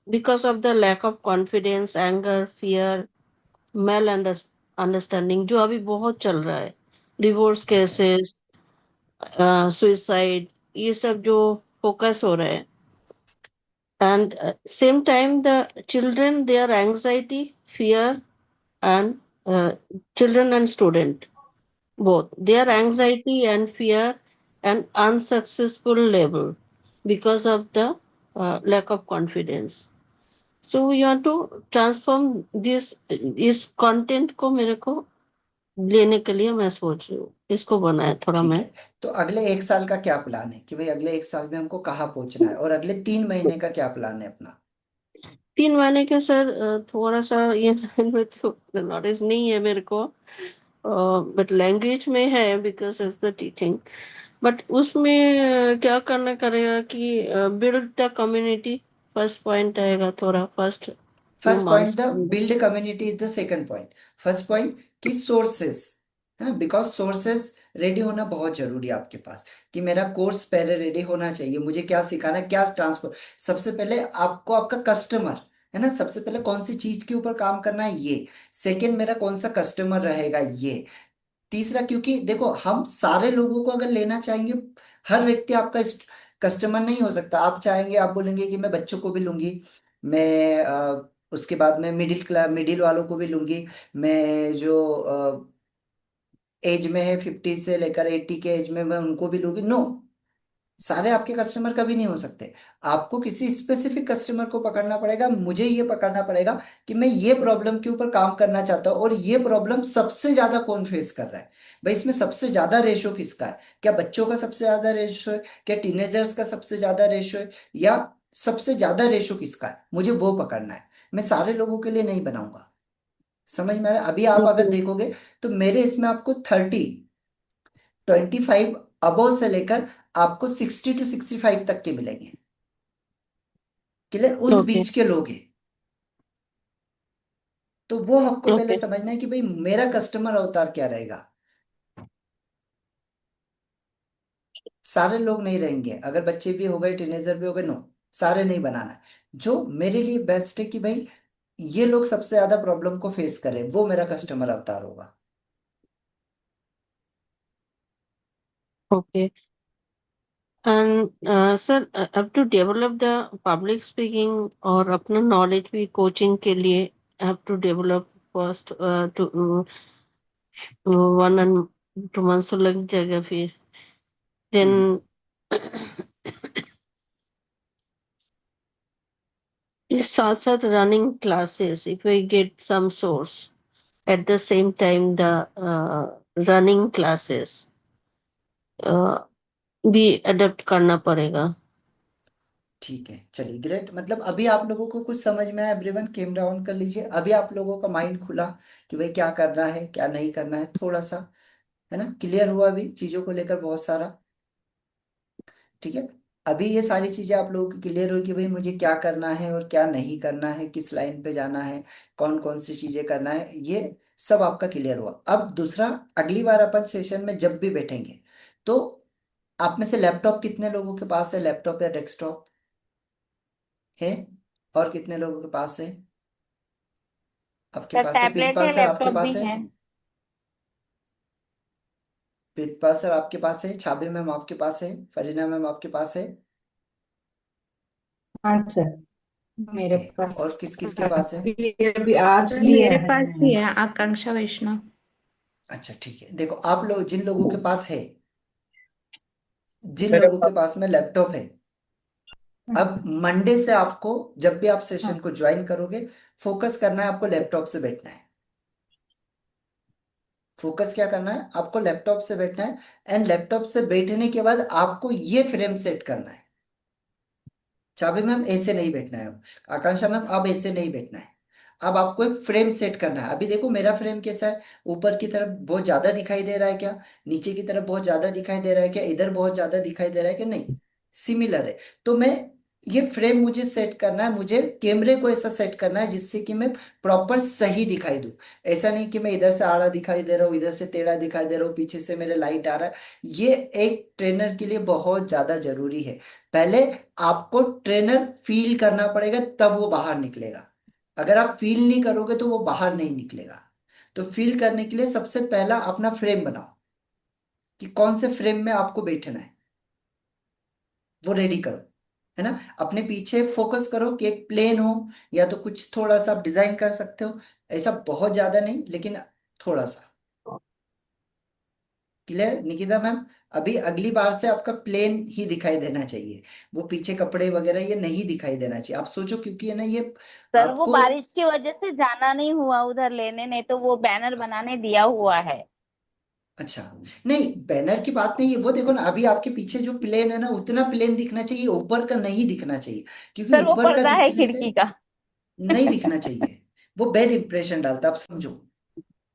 because of the lack of confidence, anger, fear, understanding जो अभी बहुत चल रहा है, डिवोर्स ओके। केसेस, सुइसाइड, ये सब जो फोकस हो रहा है। And same time the children, their anxiety, fear, and children and student both their okay. anxiety and fear and unsuccessful labor because of the lack of confidence. So we want to transform this इस content को मेरे को लेने के लिए मैं सोच रही हूँ, इसको बनाया थोड़ा ठीक मैं। है। तो अगले 1 साल का क्या प्लान है कि भाई अगले 1 साल में हमको कहाँ पहुंचना है, और अगले 3 महीने का क्या प्लान है अपना। 3 महीने के सर थोड़ा सा ये में तो नॉलेज नहीं है मेरे को, बट लैंग्वेज में है because is the teaching. But उसमें क्या करना करेगा कि build the community, first point आएगा थोड़ा, first few first point months. The build community is the second point. First point की सोर्सेस, है ना, बिकॉज सोर्सेस रेडी होना बहुत जरूरी है आपके पास, कि मेरा कोर्स पहले रेडी होना चाहिए, मुझे क्या सिखाना है, क्या ट्रांसफर। सबसे पहले आपको आपका कस्टमर, है ना, सबसे पहले कौन सी चीज के ऊपर काम करना है ये, सेकंड मेरा कौन सा कस्टमर रहेगा ये, तीसरा, क्योंकि देखो हम सारे लोगों को अगर लेना चाहेंगे, हर व्यक्ति आपका कस्टमर नहीं हो सकता। आप चाहेंगे, आप बोलेंगे कि मैं बच्चों को भी लूंगी, मैं उसके बाद में मिडिल वालों को भी लूंगी, मैं जो एज में है 50 से लेकर 80 के एज में, मैं उनको भी लूंगी। नो, सारे आपके कस्टमर कभी नहीं हो सकते। आपको किसी स्पेसिफिक कस्टमर को पकड़ना पड़ेगा। मुझे ये पकड़ना पड़ेगा कि मैं ये प्रॉब्लम के ऊपर काम करना चाहता हूँ, और ये प्रॉब्लम सबसे ज्यादा कौन फेस कर रहा है। भाई इसमें सबसे ज्यादा रेशो किसका है, क्या बच्चों का सबसे ज्यादा रेशो है, क्या टीनेजर्स का सबसे ज्यादा रेशो है, या सबसे ज्यादा रेशो किसका है, मुझे वो पकड़ना है। मैं सारे लोगों के लिए नहीं बनाऊंगा। समझ में आ रहा है? अभी आप अगर Okay. देखोगे तो मेरे इसमें आपको 25 अबोव से लेकर आपको 60 to 65 तक के मिलेंगे। क्लियर? उस Okay. बीच के लोग हैं। तो वो हमको पहले Okay. समझना है कि भाई मेरा कस्टमर अवतार क्या रहेगा। सारे लोग नहीं रहेंगे, अगर बच्चे भी हो गए, टीनेजर भी हो गए, नो, सारे नहीं बनाना है। जो मेरे लिए बेस्ट है कि भाई ये लोग सबसे ज्यादा प्रॉब्लम को फेस करें, वो मेरा कस्टमर अवतार होगा। Okay. And sir, अब to develop the public speaking और अपना knowledge भी coaching के लिए have to develop first to 1 and 2 months तो लग जाएगा फिर हम्म। then ये साथ साथ running classes if we get some source at the same time the running classes भी अडॉप्ट करना पड़ेगा। ठीक है, चलिए, ग्रेट। मतलब अभी आप लोगों को कुछ समझ में आया? एवरीवन कैमरा ऑन कर लीजिए। अभी आप लोगों का माइंड खुला कि भाई क्या करना है, क्या नहीं करना है, थोड़ा सा, है ना, क्लियर हुआ अभी चीजों को लेकर बहुत सारा। ठीक है, अभी ये सारी चीजें आप लोगों की क्लियर हुई कि भाई मुझे क्या करना है और क्या नहीं करना है, किस लाइन पे जाना है, कौन कौन सी चीजें करना है, ये सब आपका क्लियर हुआ। अब दूसरा, अगली बार अपन सेशन में जब भी बैठेंगे तो आप में से लैपटॉप कितने लोगों के पास है, लैपटॉप या डेस्कटॉप है, और कितने लोगों के पास है? आपके सर पास है? टैबलेट प्रीतपाल है, सर आपके लैपटॉप पास भी है? है। प्रीतपाल सर आपके पास है? छाबी मैम आपके पास है? फरीना मैम आपके पास है? हाँ सर, मेरे ओके, पास और किस किस के पास है? अभी अभी आज सर लिया मेरे है पास भी मैंने। है, आकांक्षा वैष्णव। अच्छा ठीक है, देखो आप लोग, जिन लोगों के पास है, जिन मेरे लोगों के पास। पास में लैपटॉप है, अब अच्छा। मंडे से आपको, जब भी आप हाँ। सेशन को ज्वाइन करोगे, फोकस करना है, आपको लैपटॉप से बैठना है। फोकस क्या करना है? आपको लैपटॉप से बैठना है। एंड लैपटॉप से बैठने के बाद आपको ये फ्रेम सेट करना है। चाबी मैम ऐसे नहीं बैठना है, अब आकांक्षा मैम अब ऐसे नहीं बैठना है। अब आपको एक फ्रेम सेट करना है। अभी देखो मेरा फ्रेम कैसा है, ऊपर की तरफ बहुत ज्यादा दिखाई दे रहा है क्या, नीचे की तरफ बहुत ज्यादा दिखाई दे रहा है क्या, इधर बहुत ज्यादा दिखाई दे रहा है कि नहीं, सिमिलर है। तो मैं, ये फ्रेम मुझे सेट करना है, मुझे कैमरे को ऐसा सेट करना है जिससे कि मैं प्रॉपर सही दिखाई दूं। ऐसा नहीं कि मैं इधर से आड़ा दिखाई दे रहा हूँ, इधर से टेढ़ा दिखाई दे रहा हूँ, पीछे से मेरे लाइट आ रहा है। ये एक ट्रेनर के लिए बहुत ज्यादा जरूरी है। पहले आपको ट्रेनर फील करना पड़ेगा, तब वो बाहर निकलेगा। अगर आप फील नहीं करोगे तो वो बाहर नहीं निकलेगा। तो फील करने के लिए सबसे पहला अपना फ्रेम बनाओ, कि कौन से फ्रेम में आपको बैठना है, वो रेडी करो, है ना। अपने पीछे फोकस करो कि एक प्लेन हो, या तो कुछ थोड़ा सा आप डिजाइन कर सकते हो, ऐसा बहुत ज्यादा नहीं, लेकिन थोड़ा सा। Clear Nikita ma'am? अभी अगली बार से आपका प्लेन ही दिखाई देना चाहिए, वो पीछे कपड़े वगैरह ये नहीं दिखाई देना चाहिए। आप सोचो, क्योंकि है ना ये सर वो आपको, बारिश की वजह से जाना नहीं हुआ उधर लेने, नहीं तो वो बैनर बनाने दिया हुआ है। अच्छा, नहीं बैनर की बात नहीं है, वो देखो ना, अभी आपके पीछे जो प्लेन है ना, उतना प्लेन दिखना चाहिए, ऊपर का नहीं दिखना चाहिए, क्योंकि सर वो ऊपर का पर्दा है दिखने से खिड़की का। नहीं दिखना चाहिए, वो बैड इंप्रेशन डालता है, आप समझो,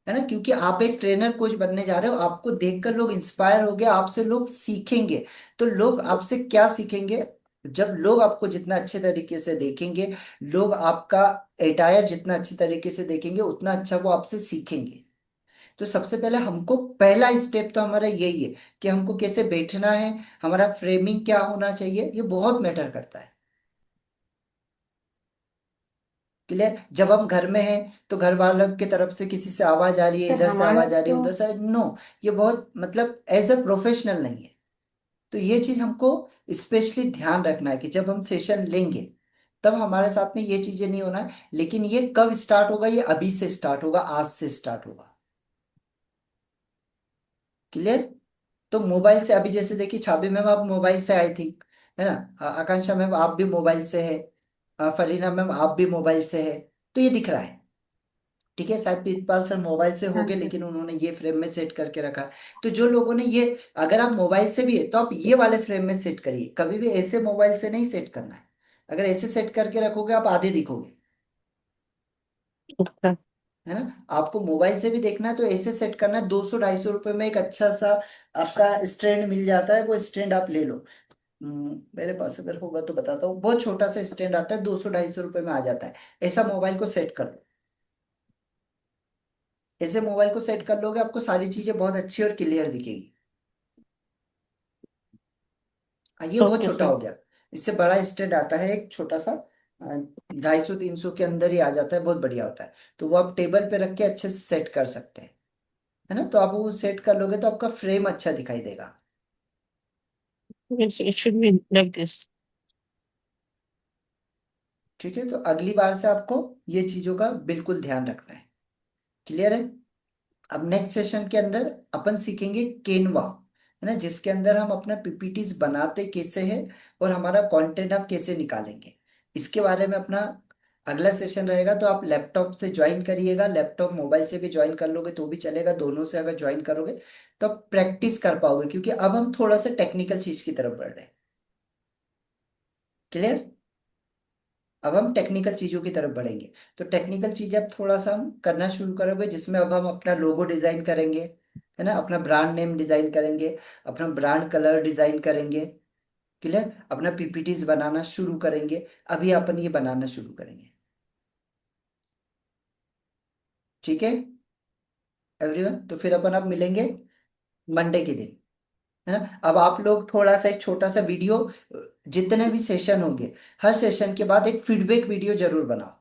है ना। क्योंकि आप एक ट्रेनर कोच बनने जा रहे हो, आपको देखकर लोग इंस्पायर हो गए, आपसे लोग सीखेंगे। तो लोग आपसे क्या सीखेंगे? जब लोग आपको जितना अच्छे तरीके से देखेंगे, लोग आपका एटायर जितना अच्छे तरीके से देखेंगे, उतना अच्छा वो आपसे सीखेंगे। तो सबसे पहले हमको पहला स्टेप तो हमारा यही है कि हमको कैसे बैठना है, हमारा फ्रेमिंग क्या होना चाहिए, ये बहुत मैटर करता है। क्लियर? जब हम घर में हैं तो घर वालों की तरफ से किसी से आवाज आ रही है, सर इधर से हमारा आवाज आ रही है, तो उधर से, नो, ये बहुत मतलब एज अ प्रोफेशनल नहीं है। तो ये चीज हमको स्पेशली ध्यान रखना है कि जब हम सेशन लेंगे तब हमारे साथ में ये चीजें नहीं होना है। लेकिन ये कब स्टार्ट होगा? ये अभी से स्टार्ट होगा, आज से स्टार्ट होगा। क्लियर? तो मोबाइल से अभी जैसे देखिए छाबी मैम आप मोबाइल से आई थिंक, है ना? आकांक्षा मैम आप भी मोबाइल से है, फरीना मैम आप भी मोबाइल से है, तो ये दिख रहा है। ठीक है, शायद प्रीतपाल सर मोबाइल से हाँ होंगे सर। लेकिन उन्होंने ये फ्रेम में सेट करके रखा है। तो जो लोगों ने ये, अगर आप मोबाइल से भी है तो आप ये वाले फ्रेम में सेट करिए, कभी भी ऐसे मोबाइल से नहीं सेट करना है। अगर ऐसे सेट करके रखोगे आप आधे दिखोगे, अच्छा। है ना? आपको मोबाइल से भी देखना है तो ऐसे सेट करना है। 200-250 रुपए में एक अच्छा सा आपका स्टैंड मिल जाता है, वो स्टैंड आप ले लो। मेरे पास अगर होगा तो बताता हूँ, बहुत छोटा सा स्टैंड आता है, 200-250 रुपए में आ जाता है। ऐसा मोबाइल को सेट कर लो, ऐसे मोबाइल को सेट कर लोगे आपको सारी चीजें बहुत अच्छी और क्लियर दिखेगी। ये बहुत ओके छोटा सर। हो गया। इससे बड़ा स्टैंड आता है एक छोटा सा, 250-300 के अंदर ही आ जाता है, बहुत बढ़िया होता है। तो वो आप टेबल पे रख के अच्छे से सेट कर सकते हैं, है ना? तो आप वो सेट कर लोगे तो आपका फ्रेम अच्छा दिखाई देगा। It should be like this. ठीक है, तो अगली बार से आपको ये चीजों का बिल्कुल ध्यान रखना है। क्लियर है? अब नेक्स्ट सेशन के अंदर अपन सीखेंगे केनवा, है ना, जिसके अंदर हम अपना पीपीटीज बनाते कैसे हैं और हमारा कंटेंट हम कैसे निकालेंगे, इसके बारे में अपना अगला सेशन रहेगा। तो आप लैपटॉप से ज्वाइन करिएगा, लैपटॉप मोबाइल से भी ज्वाइन कर लोगे तो भी चलेगा, दोनों से अगर ज्वाइन करोगे तो आप प्रैक्टिस कर पाओगे, क्योंकि अब हम थोड़ा सा टेक्निकल चीज की तरफ बढ़ रहे हैं। क्लियर? अब हम टेक्निकल चीजों की तरफ बढ़ेंगे। तो टेक्निकल चीजें अब थोड़ा सा हम करना शुरू करोगे, जिसमें अब हम अपना लोगो डिजाइन करेंगे, है ना, अपना ब्रांड नेम डिजाइन करेंगे, अपना ब्रांड कलर डिजाइन करेंगे। क्लियर? अपना पीपीटीज बनाना शुरू करेंगे, अभी अपन ये बनाना शुरू करेंगे। ठीक है एवरीवन? तो फिर अपन अब मिलेंगे मंडे के दिन, है ना? अब आप लोग थोड़ा सा एक छोटा सा वीडियो, जितने भी सेशन होंगे हर सेशन के बाद एक फीडबैक वीडियो जरूर बनाओ।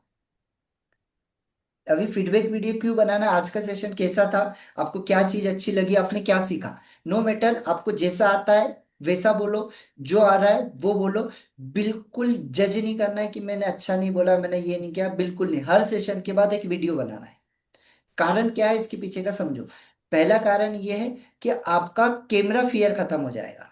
अभी फीडबैक वीडियो क्यों बनाना? आज का सेशन कैसा था, आपको क्या चीज अच्छी लगी, आपने क्या सीखा, नो मैटर, आपको जैसा आता है वैसा बोलो, जो आ रहा है वो बोलो। बिल्कुल जज नहीं करना है कि मैंने अच्छा नहीं बोला, मैंने ये नहीं किया, बिल्कुल नहीं। हर सेशन के बाद एक वीडियो बनाना है। कारण क्या है इसके पीछे का समझो। पहला कारण ये है कि आपका कैमरा फियर खत्म हो जाएगा।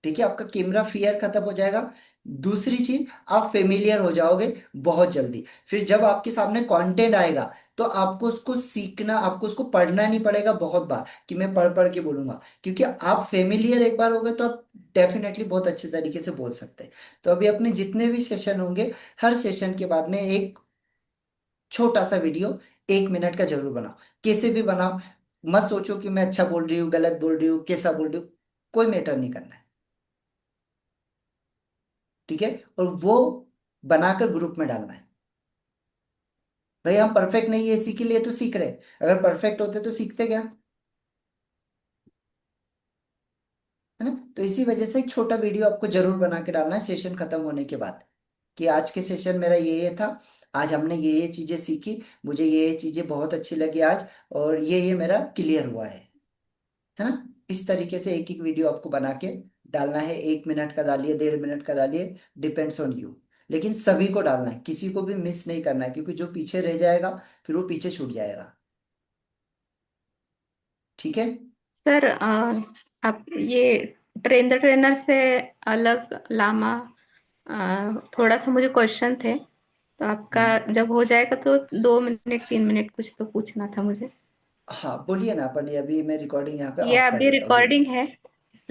ठीक है, आपका कैमरा फियर खत्म हो जाएगा। दूसरी चीज, आप फेमिलियर हो जाओगे बहुत जल्दी। फिर जब आपके सामने कंटेंट आएगा तो आपको उसको सीखना, आपको उसको पढ़ना नहीं पड़ेगा बहुत बार कि मैं पढ़ पढ़ के बोलूंगा, क्योंकि आप फेमिलियर एक बार हो गए तो आप डेफिनेटली बहुत अच्छे तरीके से बोल सकते हैं। तो अभी अपने जितने भी सेशन होंगे हर सेशन के बाद में एक छोटा सा वीडियो 1 मिनट का जरूर बनाओ। कैसे भी बनाओ, मत सोचो कि मैं अच्छा बोल रही हूँ, गलत बोल रही हूँ, कैसा बोल रही हूँ, कोई मैटर नहीं करना है। ठीक है? और वो बनाकर ग्रुप में डालना है। भाई हम परफेक्ट नहीं है, इसी के लिए तो सीख रहे हैं। अगर परफेक्ट होते तो सीखते क्या, है ना? तो इसी वजह से एक छोटा वीडियो आपको जरूर बना के डालना है सेशन खत्म होने के बाद, कि आज के सेशन मेरा ये था, आज हमने ये चीजें सीखी, मुझे ये चीजें बहुत अच्छी लगी आज, और ये मेरा क्लियर हुआ है ना? इस तरीके से एक एक वीडियो आपको बना के डालना है। 1 मिनट का डालिए, 1.5 मिनट का डालिए, डिपेंड्स ऑन यू। लेकिन सभी को डालना है, किसी को भी मिस नहीं करना है, क्योंकि जो पीछे रह जाएगा फिर वो पीछे छूट जाएगा। ठीक है? सर आप ये ट्रेन द ट्रेनर से अलग लामा, थोड़ा सा मुझे क्वेश्चन थे, तो आपका हम्म, जब हो जाएगा तो 2 मिनट 3 मिनट कुछ तो पूछना था मुझे। हाँ बोलिए ना, अपन ये अभी मैं रिकॉर्डिंग यहाँ पे ये ऑफ कर अभी देता हूँ, रिकॉर्डिंग बोलिए। है।